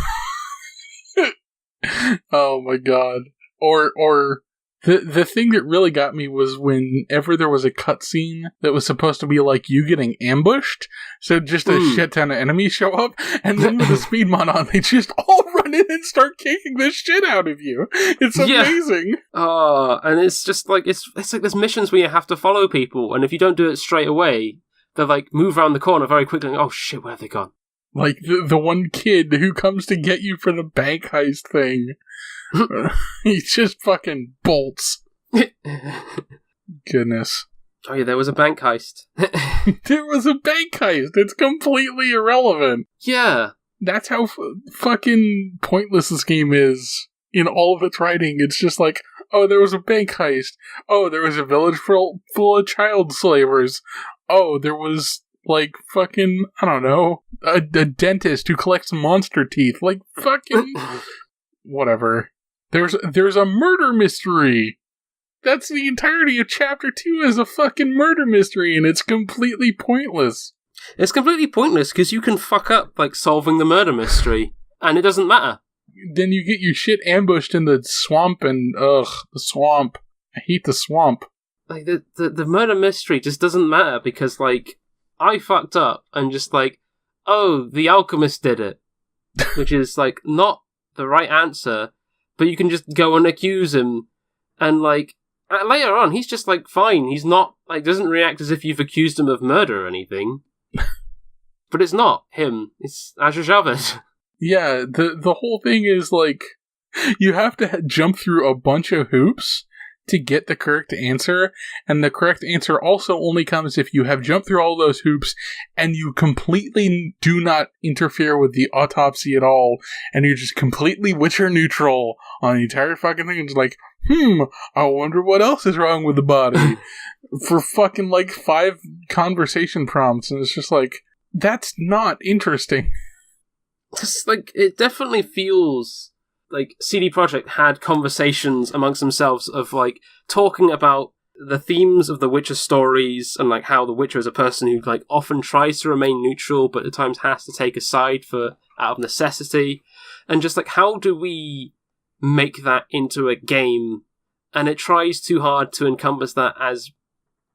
Oh my god. Or the thing that really got me was whenever there was a cutscene that was supposed to be like you getting ambushed, so just a shit ton of enemies show up, and then with the speed mod on, they just all run in and start kicking the shit out of you. It's amazing.
And it's just like, it's like there's missions where you have to follow people, and if you don't do it straight away, they like move around the corner very quickly, and oh shit, where have they gone?
Like the one kid who comes to get you for the bank heist thing. He just fucking bolts. Goodness.
Oh yeah, there was a bank heist.
There was a bank heist. It's completely irrelevant.
Yeah.
That's how fucking pointless this game is in all of its writing. It's just like, oh, there was a bank heist. Oh, there was a village full of child slavers. Oh, there was, like, fucking, I don't know, a dentist who collects monster teeth. Like, fucking... Whatever. There's a murder mystery. That's the entirety of Chapter 2 is a fucking murder mystery, and it's completely pointless.
It's completely pointless, because you can fuck up, like, solving the murder mystery, and it doesn't matter.
Then you get your shit ambushed in the swamp, and, the swamp. I hate the swamp.
Like, the murder mystery just doesn't matter, because, like, I fucked up, and just, like, oh, the alchemist did it. Which is, like, not the right answer, but you can just go and accuse him, and, like, later on, he's just, like, fine. He's not, like, doesn't react as if you've accused him of murder or anything. But it's not him. It's Asher Chavez.
Yeah, the whole thing is, like, you have to jump through a bunch of hoops to get the correct answer, and the correct answer also only comes if you have jumped through all those hoops, and you completely do not interfere with the autopsy at all, and you're just completely Witcher neutral on the entire fucking thing. It's like, I wonder what else is wrong with the body. For fucking, like, 5 conversation prompts, and it's just like, that's not interesting.
It's like, it definitely feels like CD Projekt had conversations amongst themselves of, like, talking about the themes of the Witcher stories and, like, how the Witcher is a person who, like, often tries to remain neutral but at times has to take a side out of necessity. And just, like, how do we make that into a game? And it tries too hard to encompass that as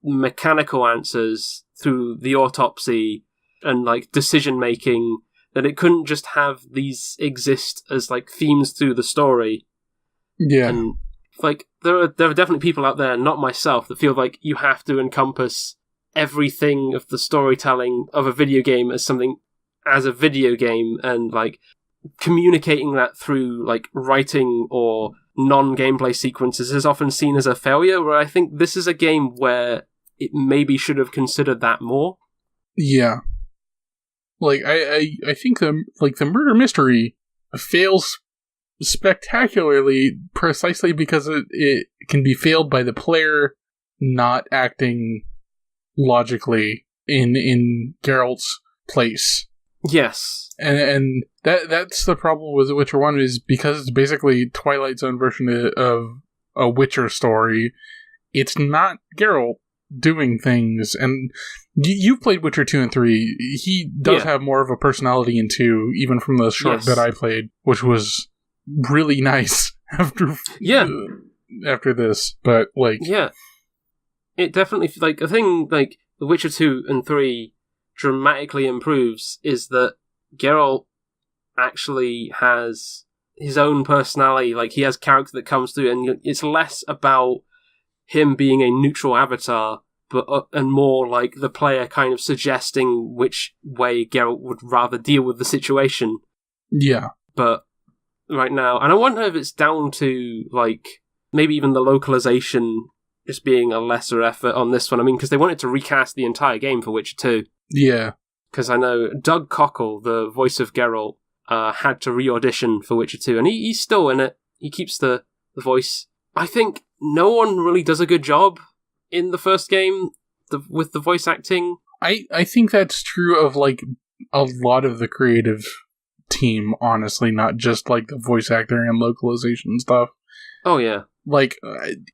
mechanical answers through the autopsy and, like, decision-making, that it couldn't just have these exist as, like, themes through the story.
Yeah.
And, like, there are definitely people out there, not myself, that feel like you have to encompass everything of the storytelling of a video game as something as a video game, and, like, communicating that through, like, writing or non-gameplay sequences is often seen as a failure, where I think this is a game where it maybe should have considered that more.
Yeah. Like, I think the murder mystery fails spectacularly precisely because it can be failed by the player not acting logically in Geralt's place.
Yes.
And that's the problem with The Witcher 1 is because it's basically Twilight Zone version of a Witcher story, it's not Geralt doing things, and you've played Witcher 2 and 3. He does have more of a personality in 2, even from the short that I played, which was really nice after this, but, like...
Yeah. It definitely, like, a thing, like, The Witcher 2 and 3 dramatically improves is that Geralt actually has his own personality, like, he has character that comes through, and it's less about him being a neutral avatar but and more like the player kind of suggesting which way Geralt would rather deal with the situation.
Yeah.
But right now, and I wonder if it's down to like maybe even the localization just being a lesser effort on this one. I mean, because they wanted to recast the entire game for Witcher 2.
Yeah.
Because I know Doug Cockle, the voice of Geralt, had to re-audition for Witcher 2, and he's still in it. He keeps the voice. I think no one really does a good job in the first game with the voice acting.
I think that's true of, like, a lot of the creative team, honestly, not just, like, the voice actor and localization stuff.
Oh, yeah.
Like,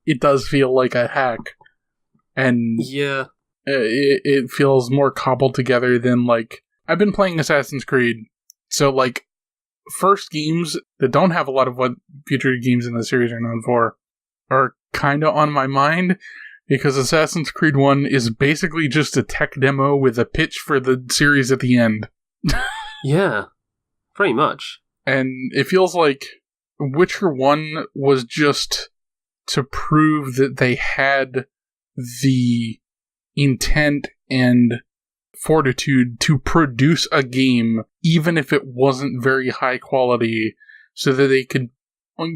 it does feel like a hack. And
yeah,
it feels more cobbled together than, like... I've been playing Assassin's Creed, so, like, first games that don't have a lot of what future games in the series are known for are kind of on my mind, because Assassin's Creed 1 is basically just a tech demo with a pitch for the series at the end.
Yeah, pretty much.
And it feels like Witcher 1 was just to prove that they had the intent and fortitude to produce a game, even if it wasn't very high quality, so that they could,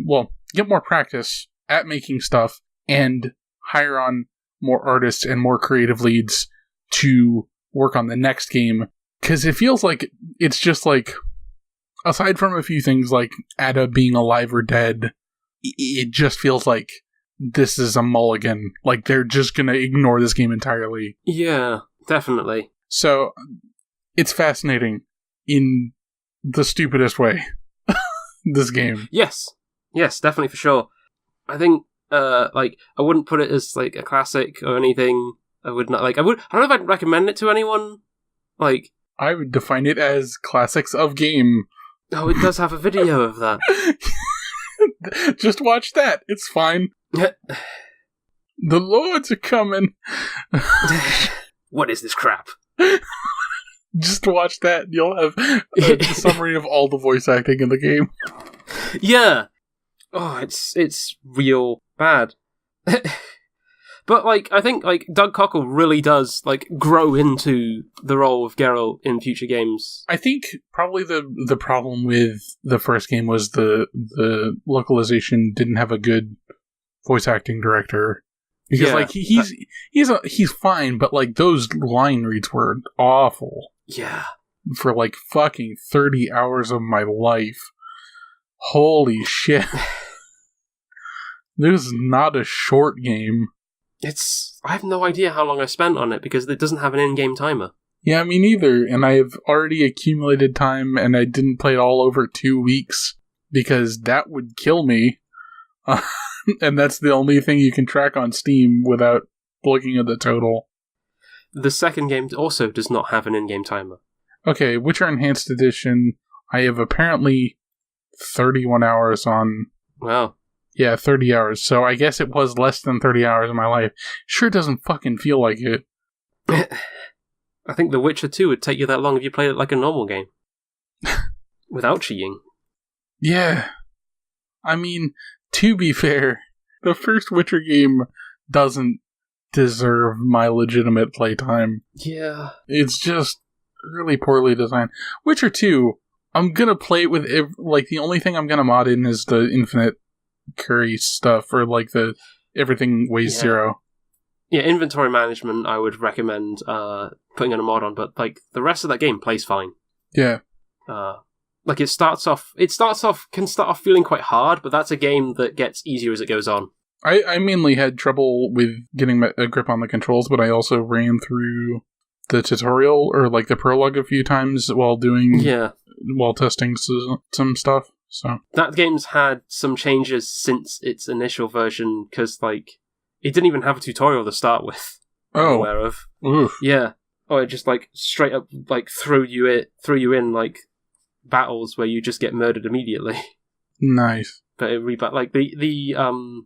well, get more practice at making stuff and hire on more artists and more creative leads to work on the next game. Because it feels like it's just like, aside from a few things like Ada being alive or dead, it just feels like this is a mulligan. Like, they're just gonna ignore this game entirely.
Yeah, definitely.
So, it's fascinating in the stupidest way, this game.
Yes, definitely for sure. I think, like, I wouldn't put it as, like, a classic or anything. I would not, like, I don't know if I'd recommend it to anyone. Like,
I would define it as classics of game.
Oh, it does have a video of that.
Just watch that. It's fine. The Lords are coming.
What is this crap?
Just watch that. You'll have a summary of all the voice acting in the game.
Yeah. Oh, it's real bad. But, like, I think, like, Doug Cockle really does, like, grow into the role of Geralt in future games.
I think probably the problem with the first game was the localization didn't have a good voice acting director. Because, like, he's fine, but, like, those line reads were awful.
Yeah.
For, like, fucking 30 hours of my life. Holy shit. This is not a short game.
I have no idea how long I spent on it, because it doesn't have an in-game timer.
Yeah, me neither, and I've already accumulated time, and I didn't play it all over 2 weeks, because that would kill me. And that's the only thing you can track on Steam without looking at the total.
The second game also does not have an in-game timer.
Okay, Witcher Enhanced Edition, I have apparently 31 hours on...
Wow.
Yeah, 30 hours. So I guess it was less than 30 hours of my life. Sure doesn't fucking feel like it.
I think The Witcher 2 would take you that long if you played it like a normal game. Without cheating.
Yeah. I mean, to be fair, the first Witcher game doesn't deserve my legitimate playtime.
Yeah.
It's just really poorly designed. Witcher 2, I'm gonna play it with, like, the only thing I'm gonna mod in is the infinite curry stuff, or like the everything weighs 0.
Yeah, inventory management I would recommend putting in a mod on, but like the rest of that game plays fine.
Yeah.
Like can start off feeling quite hard, but that's a game that gets easier as it goes on.
I mainly had trouble with getting a grip on the controls, but I also ran through the tutorial or like the prologue a few times while testing some stuff. So
that game's had some changes since its initial version, because like it didn't even have a tutorial to start with. I'm aware of.
Oof.
Yeah. Or it just like straight up like threw you in like battles where you just get murdered immediately.
Nice.
But it like the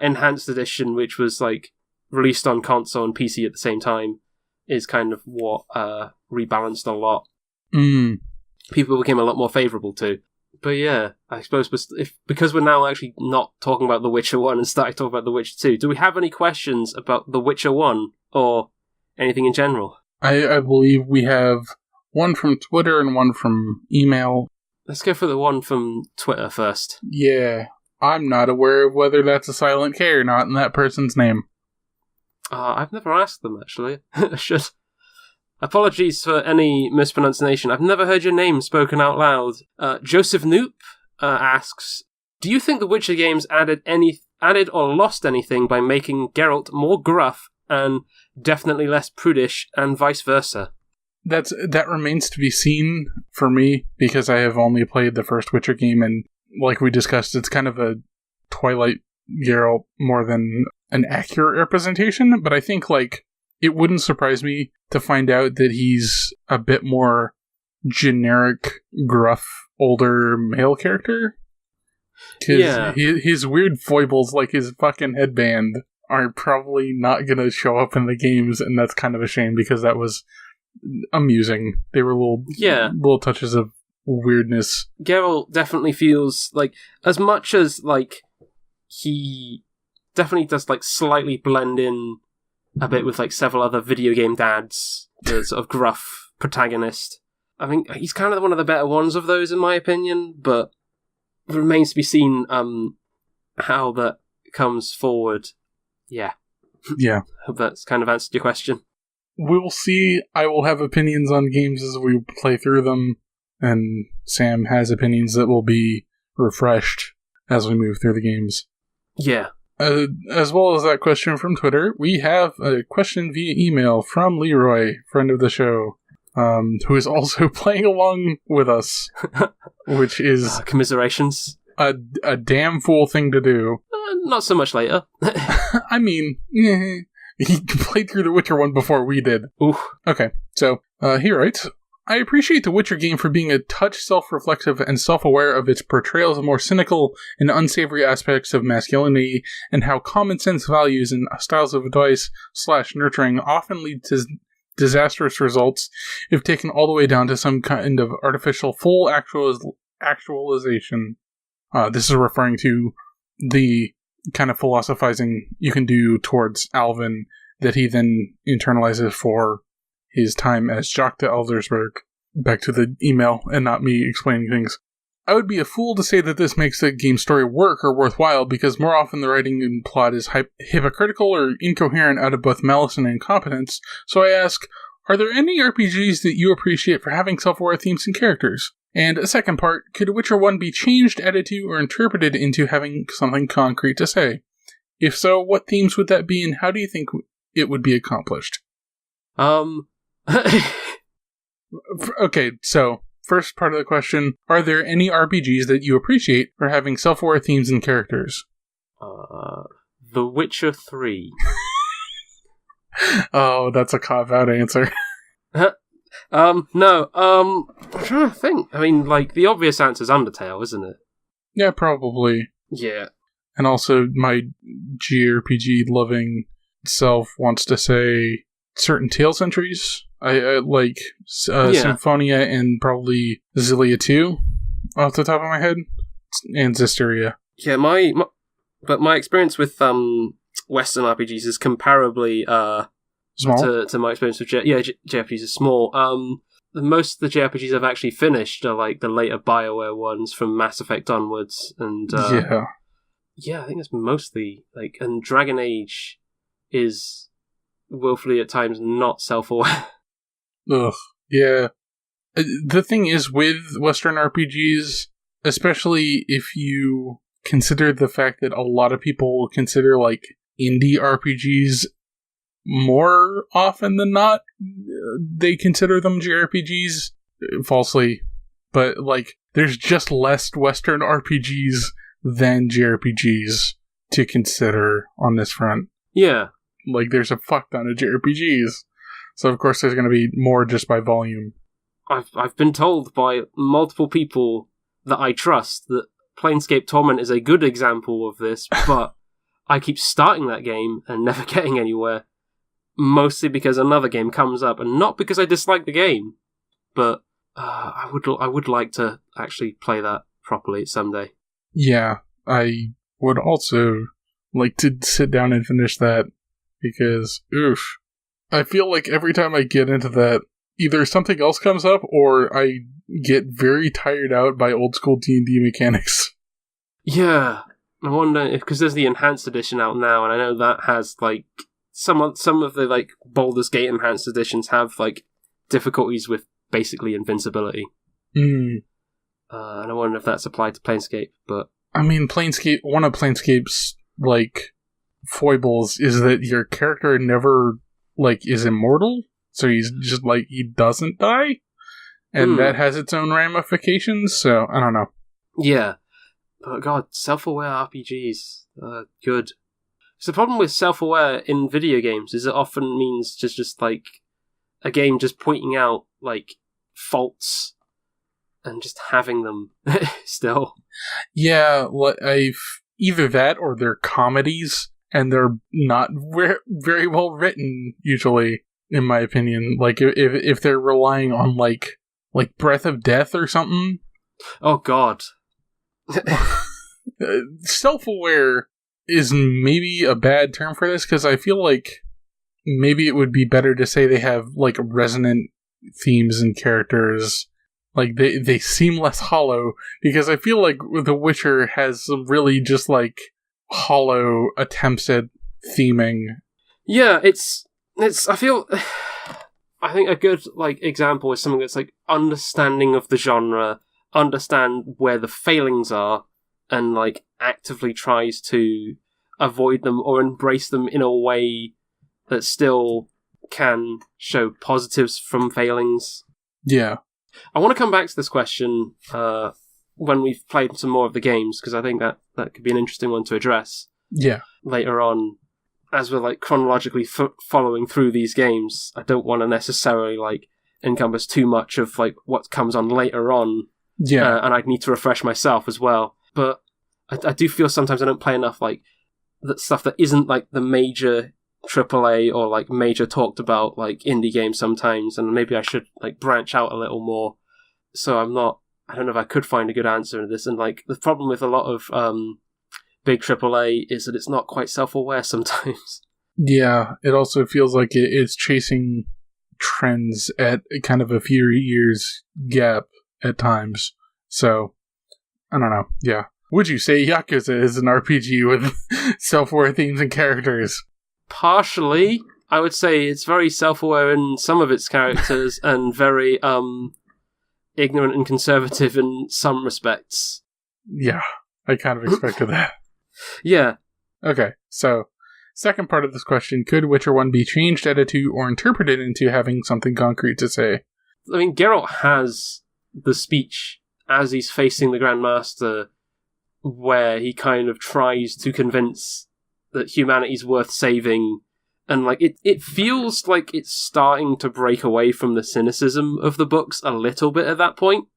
enhanced edition, which was like released on console and PC at the same time, is kind of what rebalanced a lot. People became a lot more favourable to. But yeah, I suppose because we're now actually not talking about The Witcher 1 and starting to talk about The Witcher 2, do we have any questions about The Witcher 1 or anything in general?
I believe we have one from Twitter and one from email.
Let's go for the one from Twitter first.
Yeah, I'm not aware of whether that's a silent K or not in that person's name.
I've never asked them, actually. I should. Apologies for any mispronunciation. I've never heard your name spoken out loud. Joseph Noop asks, do you think the Witcher games added or lost anything by making Geralt more gruff and definitely less prudish, and vice versa?
That remains to be seen for me, because I have only played the first Witcher game, and like we discussed, it's kind of a Twilight Geralt more than an accurate representation, but I think, like, it wouldn't surprise me to find out that he's a bit more generic, gruff, older male character. Because his weird foibles, like his fucking headband, are probably not going to show up in the games, and that's kind of a shame, because that was amusing. They were little touches of weirdness.
Geralt definitely feels like, as much as, like, he definitely does, like, slightly blend in a bit with, like, several other video game dads, the sort of gruff protagonist. I think he's kind of one of the better ones of those, in my opinion, but it remains to be seen how that comes forward. Yeah.
Yeah.
Hope that's kind of answered your question.
We'll see. I will have opinions on games as we play through them, and Sam has opinions that will be refreshed as we move through the games.
Yeah.
As well as that question from Twitter, we have a question via email from Leroy, friend of the show, who is also playing along with us, which is...
commiserations.
A damn fool thing to do.
Not so much later.
I mean, he played through the Witcher one before we did.
Ooh.
Okay, so he writes, I appreciate the Witcher game for being a touch self-reflective and self-aware of its portrayals of more cynical and unsavory aspects of masculinity, and how common sense values and styles of advice/nurturing often lead to disastrous results if taken all the way down to some kind of artificial full actualization. This is referring to the kind of philosophizing you can do towards Alvin that he then internalizes for his time as Jock to Eldersburg. Back to the email and not me explaining things. I would be a fool to say that this makes the game story work or worthwhile, because more often the writing and plot is hypocritical or incoherent out of both malice and incompetence. So I ask, are there any RPGs that you appreciate for having self-aware themes and characters? And a second part, could Witcher 1 be changed, added to, or interpreted into having something concrete to say? If so, what themes would that be, and how do you think it would be accomplished? Okay, so, first part of the question, are there any RPGs that you appreciate for having self-aware themes and characters?
The Witcher 3.
Oh, that's a cop-out answer.
No, I'm trying to think. I mean, like, the obvious answer is Undertale, isn't it?
Yeah, probably.
Yeah.
And also, my JRPG-loving self wants to say certain Tales entries. I like Symphonia and probably Xillia 2, off the top of my head, and Zestiria.
Yeah, but my experience with Western RPGs is comparably
small
to my experience with JRPGs is small. Most of the JRPGs I've actually finished are like the later BioWare ones from Mass Effect onwards, and yeah, I think it's mostly like, and Dragon Age is willfully at times not self-aware.
Ugh, yeah. The thing is with Western RPGs, especially if you consider the fact that a lot of people consider like indie RPGs more often than not, they consider them JRPGs falsely, but like there's just less Western RPGs than JRPGs to consider on this front.
Yeah.
Like there's a fuck ton of JRPGs. So of course there's going to be more just by volume.
I've been told by multiple people that I trust that Planescape Torment is a good example of this, but I keep starting that game and never getting anywhere. Mostly because another game comes up, and not because I dislike the game, but I would like to actually play that properly someday.
Yeah, I would also like to sit down and finish that, because oof, I feel like every time I get into that, either something else comes up, or I get very tired out by old school D&D mechanics.
Yeah. I wonder if, because there's the enhanced edition out now, and I know that has, like, some of the, like, Baldur's Gate enhanced editions have, like, difficulties with basically invincibility.
Mm.
And I wonder if that's applied to Planescape, but...
I mean, one of Planescape's, like, foibles is that your character never, like, is immortal, so he's just, like, he doesn't die, and that has its own ramifications, so, I don't know.
Yeah. But God, self-aware RPGs are good. So the problem with self-aware in video games is it often means just like, a game just pointing out, like, faults and just having them still.
Yeah, either that or they're comedies, and they're not very well written, usually, in my opinion. Like, if they're relying on, like Breath of Death or something.
Oh, God.
Self-aware is maybe a bad term for this, because I feel like maybe it would be better to say they have, like, resonant themes and characters. Like, they seem less hollow, because I feel like The Witcher has some really just, like, hollow attempts at theming.
Yeah, it's I think a good, like, example is something that's, like, understanding of the genre, understand where the failings are, and, like, actively tries to avoid them or embrace them in a way that still can show positives from failings.
Yeah.
I want to come back to this question when we've played some more of the games, because I think that could be an interesting one to address.
Yeah.
Later on, as we're, like, chronologically following through these games. I don't want to necessarily, like, encompass too much of, like, what comes on later on.
Yeah.
And I'd need to refresh myself as well. But I do feel sometimes I don't play enough, like, that stuff that isn't, like, the major AAA or, like, major talked about, like, indie games sometimes, and maybe I should, like, branch out a little more. So I don't know if I could find a good answer to this. And, like, the problem with a lot of big AAA is that it's not quite self-aware sometimes.
Yeah, it also feels like it's chasing trends at kind of a few years gap at times. So, I don't know. Yeah. Would you say Yakuza is an RPG with self-aware themes and characters?
Partially. I would say it's very self-aware in some of its characters and very ignorant and conservative in some respects.
Yeah, I kind of expected that.
Yeah.
Okay, so, second part of this question, could Witcher 1 be changed, edited to, or interpreted into having something concrete to say?
I mean, Geralt has the speech as he's facing the Grand Master, where he kind of tries to convince that humanity's worth saving, and, like, it feels like it's starting to break away from the cynicism of the books a little bit at that point,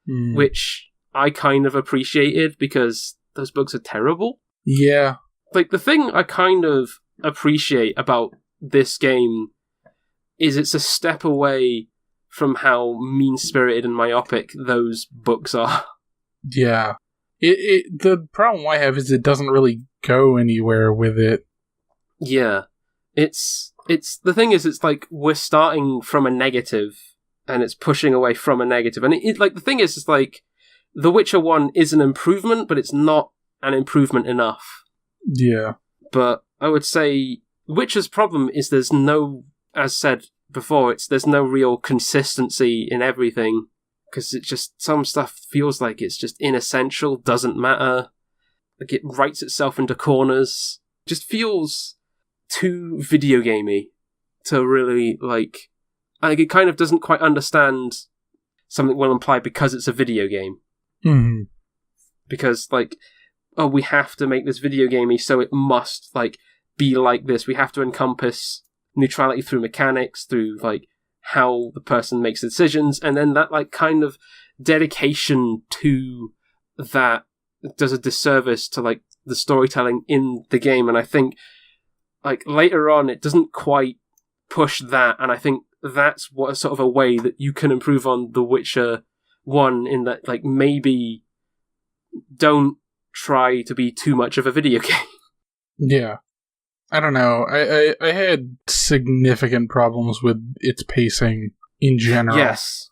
which I kind of appreciated, because those books are terrible.
Yeah.
Like, the thing I kind of appreciate about this game is it's a step away from how mean-spirited and myopic those books are.
Yeah. The problem I have is it doesn't really go anywhere with it.
Yeah. It's the thing is, it's like we're starting from a negative and it's pushing away from a negative. And it like, the thing is, it's like The Witcher 1 is an improvement, but it's not an improvement enough.
Yeah.
But I would say Witcher's problem is there's no, as said before, there's no real consistency in everything. Because it just, some stuff feels like it's just inessential, doesn't matter. Like, it writes itself into corners. Just feels too video gamey to really, like it kind of doesn't quite understand something well implied because it's a video game.
Mm-hmm.
Because, like, oh, we have to make this video gamey, so it must, like, be like this. We have to encompass neutrality through mechanics, through, like, how the person makes decisions, and then that, like, kind of dedication to that does a disservice to, like, the storytelling in the game. And I think, like, later on it doesn't quite push that, and I think that's what sort of a way that you can improve on The Witcher 1, in that, like, maybe don't try to be too much of a video game.
Yeah. I don't know. I had significant problems with its pacing in general.
Yes.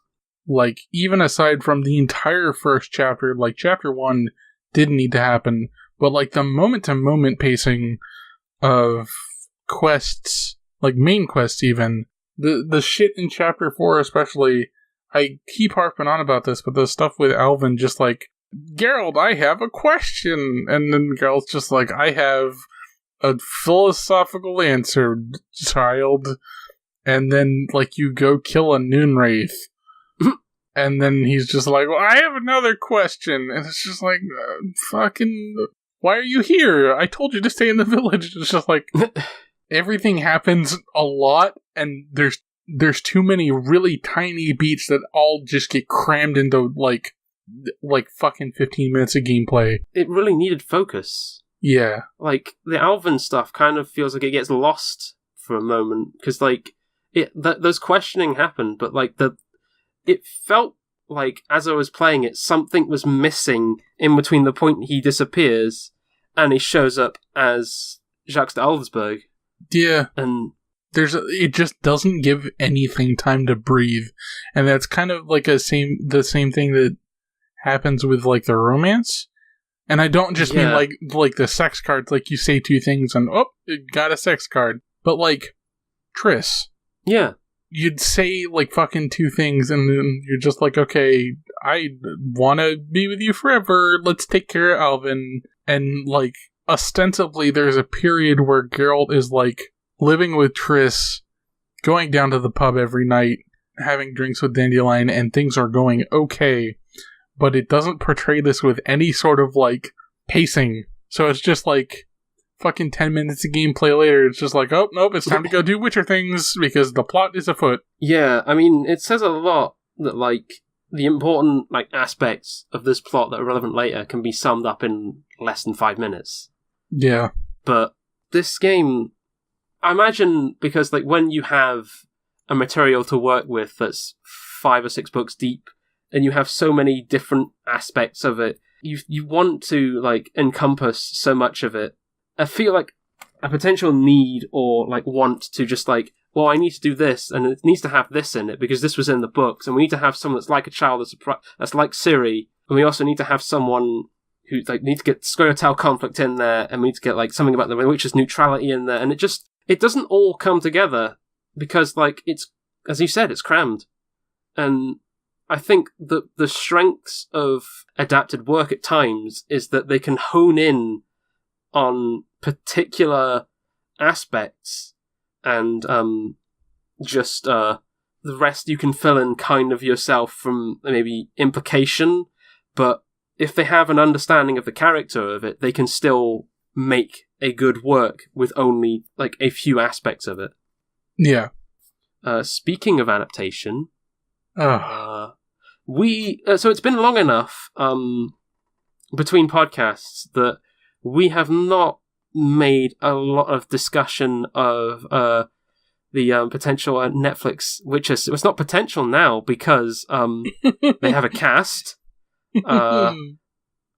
Like, even aside from the entire first chapter, like, chapter 1 didn't need to happen, but, like, the moment-to-moment pacing of quests, like, main quests even, the shit in chapter 4 especially, I keep harping on about this, but the stuff with Alvin just like, Geralt, I have a question, and then Geralt's just like, I have a philosophical answer, child, and then, like, you go kill a Noonwraith. And then he's just like, well, I have another question. And it's just like, fucking, why are you here? I told you to stay in the village. It's just like, everything happens a lot, and there's too many really tiny beats that all just get crammed into, like fucking 15 minutes of gameplay.
It really needed focus.
Yeah.
Like, the Alvin stuff kind of feels like it gets lost for a moment, because, like, those questioning happened, but, like, it felt like, as I was playing it, something was missing in between the point he disappears and he shows up as Jacques de Alvesberg.
Yeah.
And
it just doesn't give anything time to breathe. And that's kind of like the same thing that happens with, like, the romance. And I don't just mean like the sex cards, like, you say two things and, oh, you got a sex card. But, like, Triss.
Yeah.
You'd say, like, fucking two things, and then you're just like, okay, I want to be with you forever, let's take care of Alvin. And, like, ostensibly there's a period where Geralt is, like, living with Triss, going down to the pub every night, having drinks with Dandelion, and things are going okay, but it doesn't portray this with any sort of, like, pacing. So it's just like, fucking 10 minutes of gameplay later, it's just like, oh, nope, it's time to go do Witcher things, because the plot is afoot.
Yeah, I mean, it says a lot that, like, the important, like, aspects of this plot that are relevant later can be summed up in less than 5 minutes.
Yeah.
But this game, I imagine, because, like, when you have a material to work with that's 5 or 6 books deep, and you have so many different aspects of it, you want to, like, encompass so much of it. I feel like a potential need or, like, want to just, like, well, I need to do this, and it needs to have this in it, because this was in the books, and we need to have someone that's like a child, that's like Ciri, and we also need to have someone who, like, need to get Scoia'tael conflict in there, and we need to get, like, something about the Witcher's neutrality in there, and it doesn't all come together, because, like, it's, as you said, it's crammed. And I think that the strengths of adapted work at times is that they can hone in on particular aspects, and just the rest you can fill in kind of yourself from maybe implication, but if they have an understanding of the character of it, they can still make a good work with only, like, a few aspects of it.
Yeah.
Speaking of adaptation,
oh.
So it's been long enough between podcasts that we have not made a lot of discussion of the potential Netflix Witcher. It's not potential now because they have a cast. I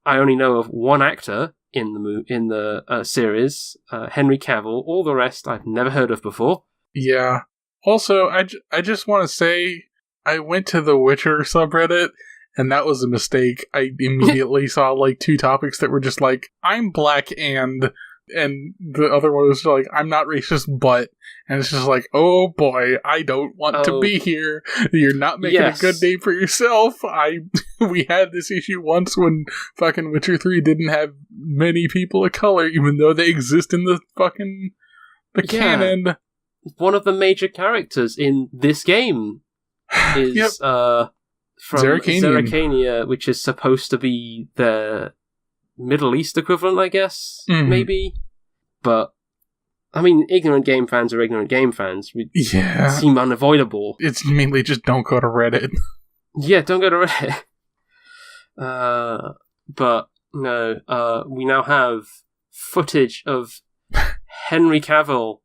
only know of one actor in the series, Henry Cavill. All the rest I've never heard of before.
Yeah. Also, I just want to say, I went to the Witcher subreddit, and that was a mistake. I immediately saw, like, 2 topics that were just like, I'm black and the other one was like, I'm not racist, but, and it's just like, oh boy, I don't want to be here. You're not making a good name for yourself. We had this issue once when fucking Witcher 3 didn't have many people of color, even though they exist in the fucking canon.
One of the major characters in this game is from Zerrikania, which is supposed to be the Middle East equivalent, I guess, maybe. But, I mean, ignorant game fans are ignorant game fans.
Yeah.
Seem unavoidable.
It's mainly just don't go to Reddit.
Yeah, don't go to Reddit. But, no, we now have footage of Henry Cavill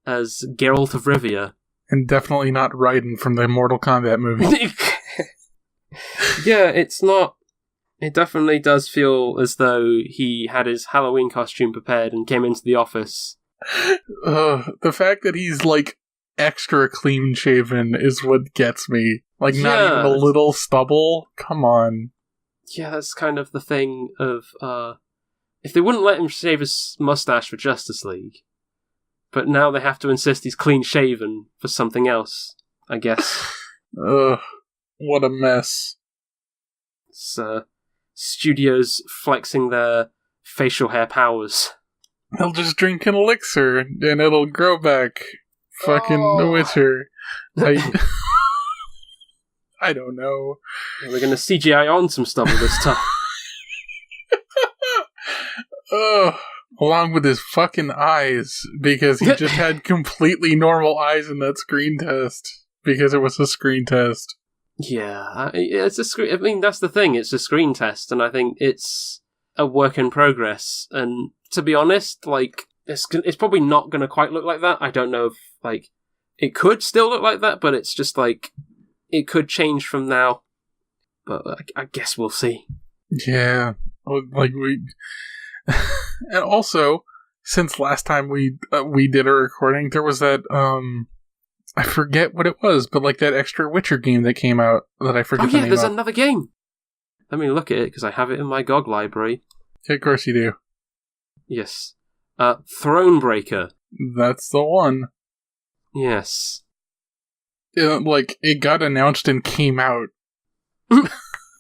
as Geralt of Rivia.
And definitely not Raiden from the Mortal Kombat movie.
Yeah, it's not... It definitely does feel as though he had his Halloween costume prepared and came into the office
The fact that he's, like, extra clean-shaven is what gets me. Like, not even a little stubble? Come on.
Yeah, that's kind of the thing of, if they wouldn't let him shave his mustache for Justice League, but now they have to insist he's clean-shaven for something else, I guess.
Ugh, what a mess.
It's, studios flexing their facial hair powers.
He'll just drink an elixir, and it'll grow back. Fucking The Witcher. I don't know.
We're gonna CGI on some stubble this time.
Along with his fucking eyes, because he just had completely normal eyes in that screen test. Because it was a screen test.
Yeah, it's a screen. I mean, that's the thing. It's a screen test, and I think it's a work in progress. And to be honest, like, it's probably not going to quite look like that. I don't know if, like, it could still look like that, but it's just, like, it could change from now. But I guess we'll see.
Yeah. Like, and also, since last time we did a recording, there was that, I forget what it was, but, like, that extra Witcher game that came out that I forget the name of.
There's another game! Let me look at it, because I have it in my GOG library.
Yeah, of course you do.
Yes. Thronebreaker.
That's the one.
Yes.
Like, it got announced and came out.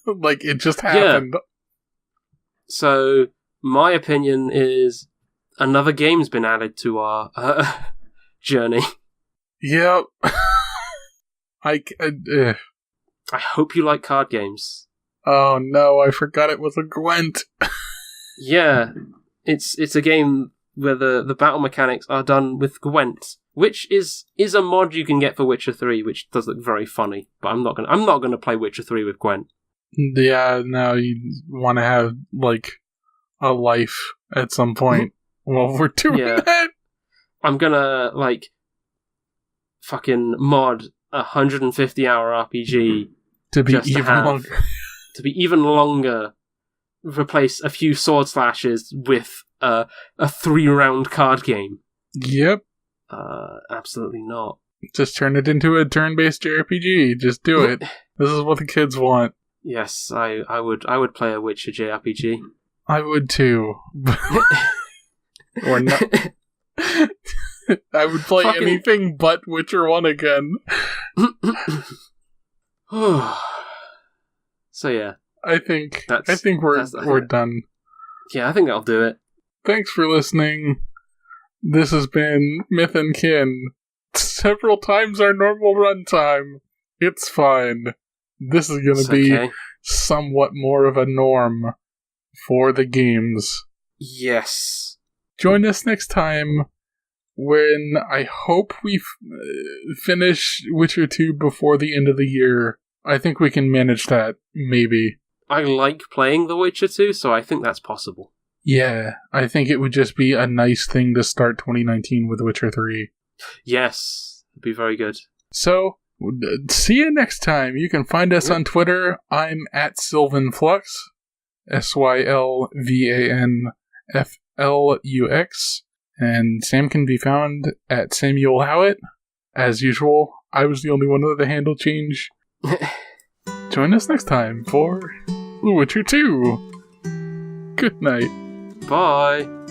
Like, it just happened.
Yeah. So, my opinion is another game's been added to our journey.
Yep. I
hope you like card games.
Oh no, I forgot it was a Gwent.
Yeah. It's a game where the battle mechanics are done with Gwent, which is a mod you can get for Witcher 3, which does look very funny, but I'm not gonna play Witcher 3 with Gwent.
Yeah, no, you want to have, like, a life at some point while we're doing that.
I'm gonna, like, fucking mod 150-hour RPG
to be even longer.
To be even longer. Replace a few sword slashes with a 3-round card game.
Yep.
Absolutely not.
Just turn it into a turn-based JRPG. Just do it. This is what the kids want.
Yes, I would play a Witcher JRPG.
I would too. Or not. I would play anything but Witcher 1 again.
So yeah.
I think we're done.
Yeah, I think that'll do it.
Thanks for listening. This has been Myth and Kin. Several times our normal runtime. It's fine. This is going to be somewhat more of a norm for the games.
Yes.
Join us next time when I hope we finish Witcher 2 before the end of the year. I think we can manage that, maybe.
I like playing The Witcher 2, so I think that's possible.
Yeah, I think it would just be a nice thing to start 2019 with Witcher 3.
Yes, it'd be very good.
So, see you next time. You can find us on Twitter. I'm at SylvanFlux, SylvanFlux, and Sam can be found at Samuel Howitt. As usual, I was the only one with the handle change. Join us next time for The Witcher 2. Good night.
Bye.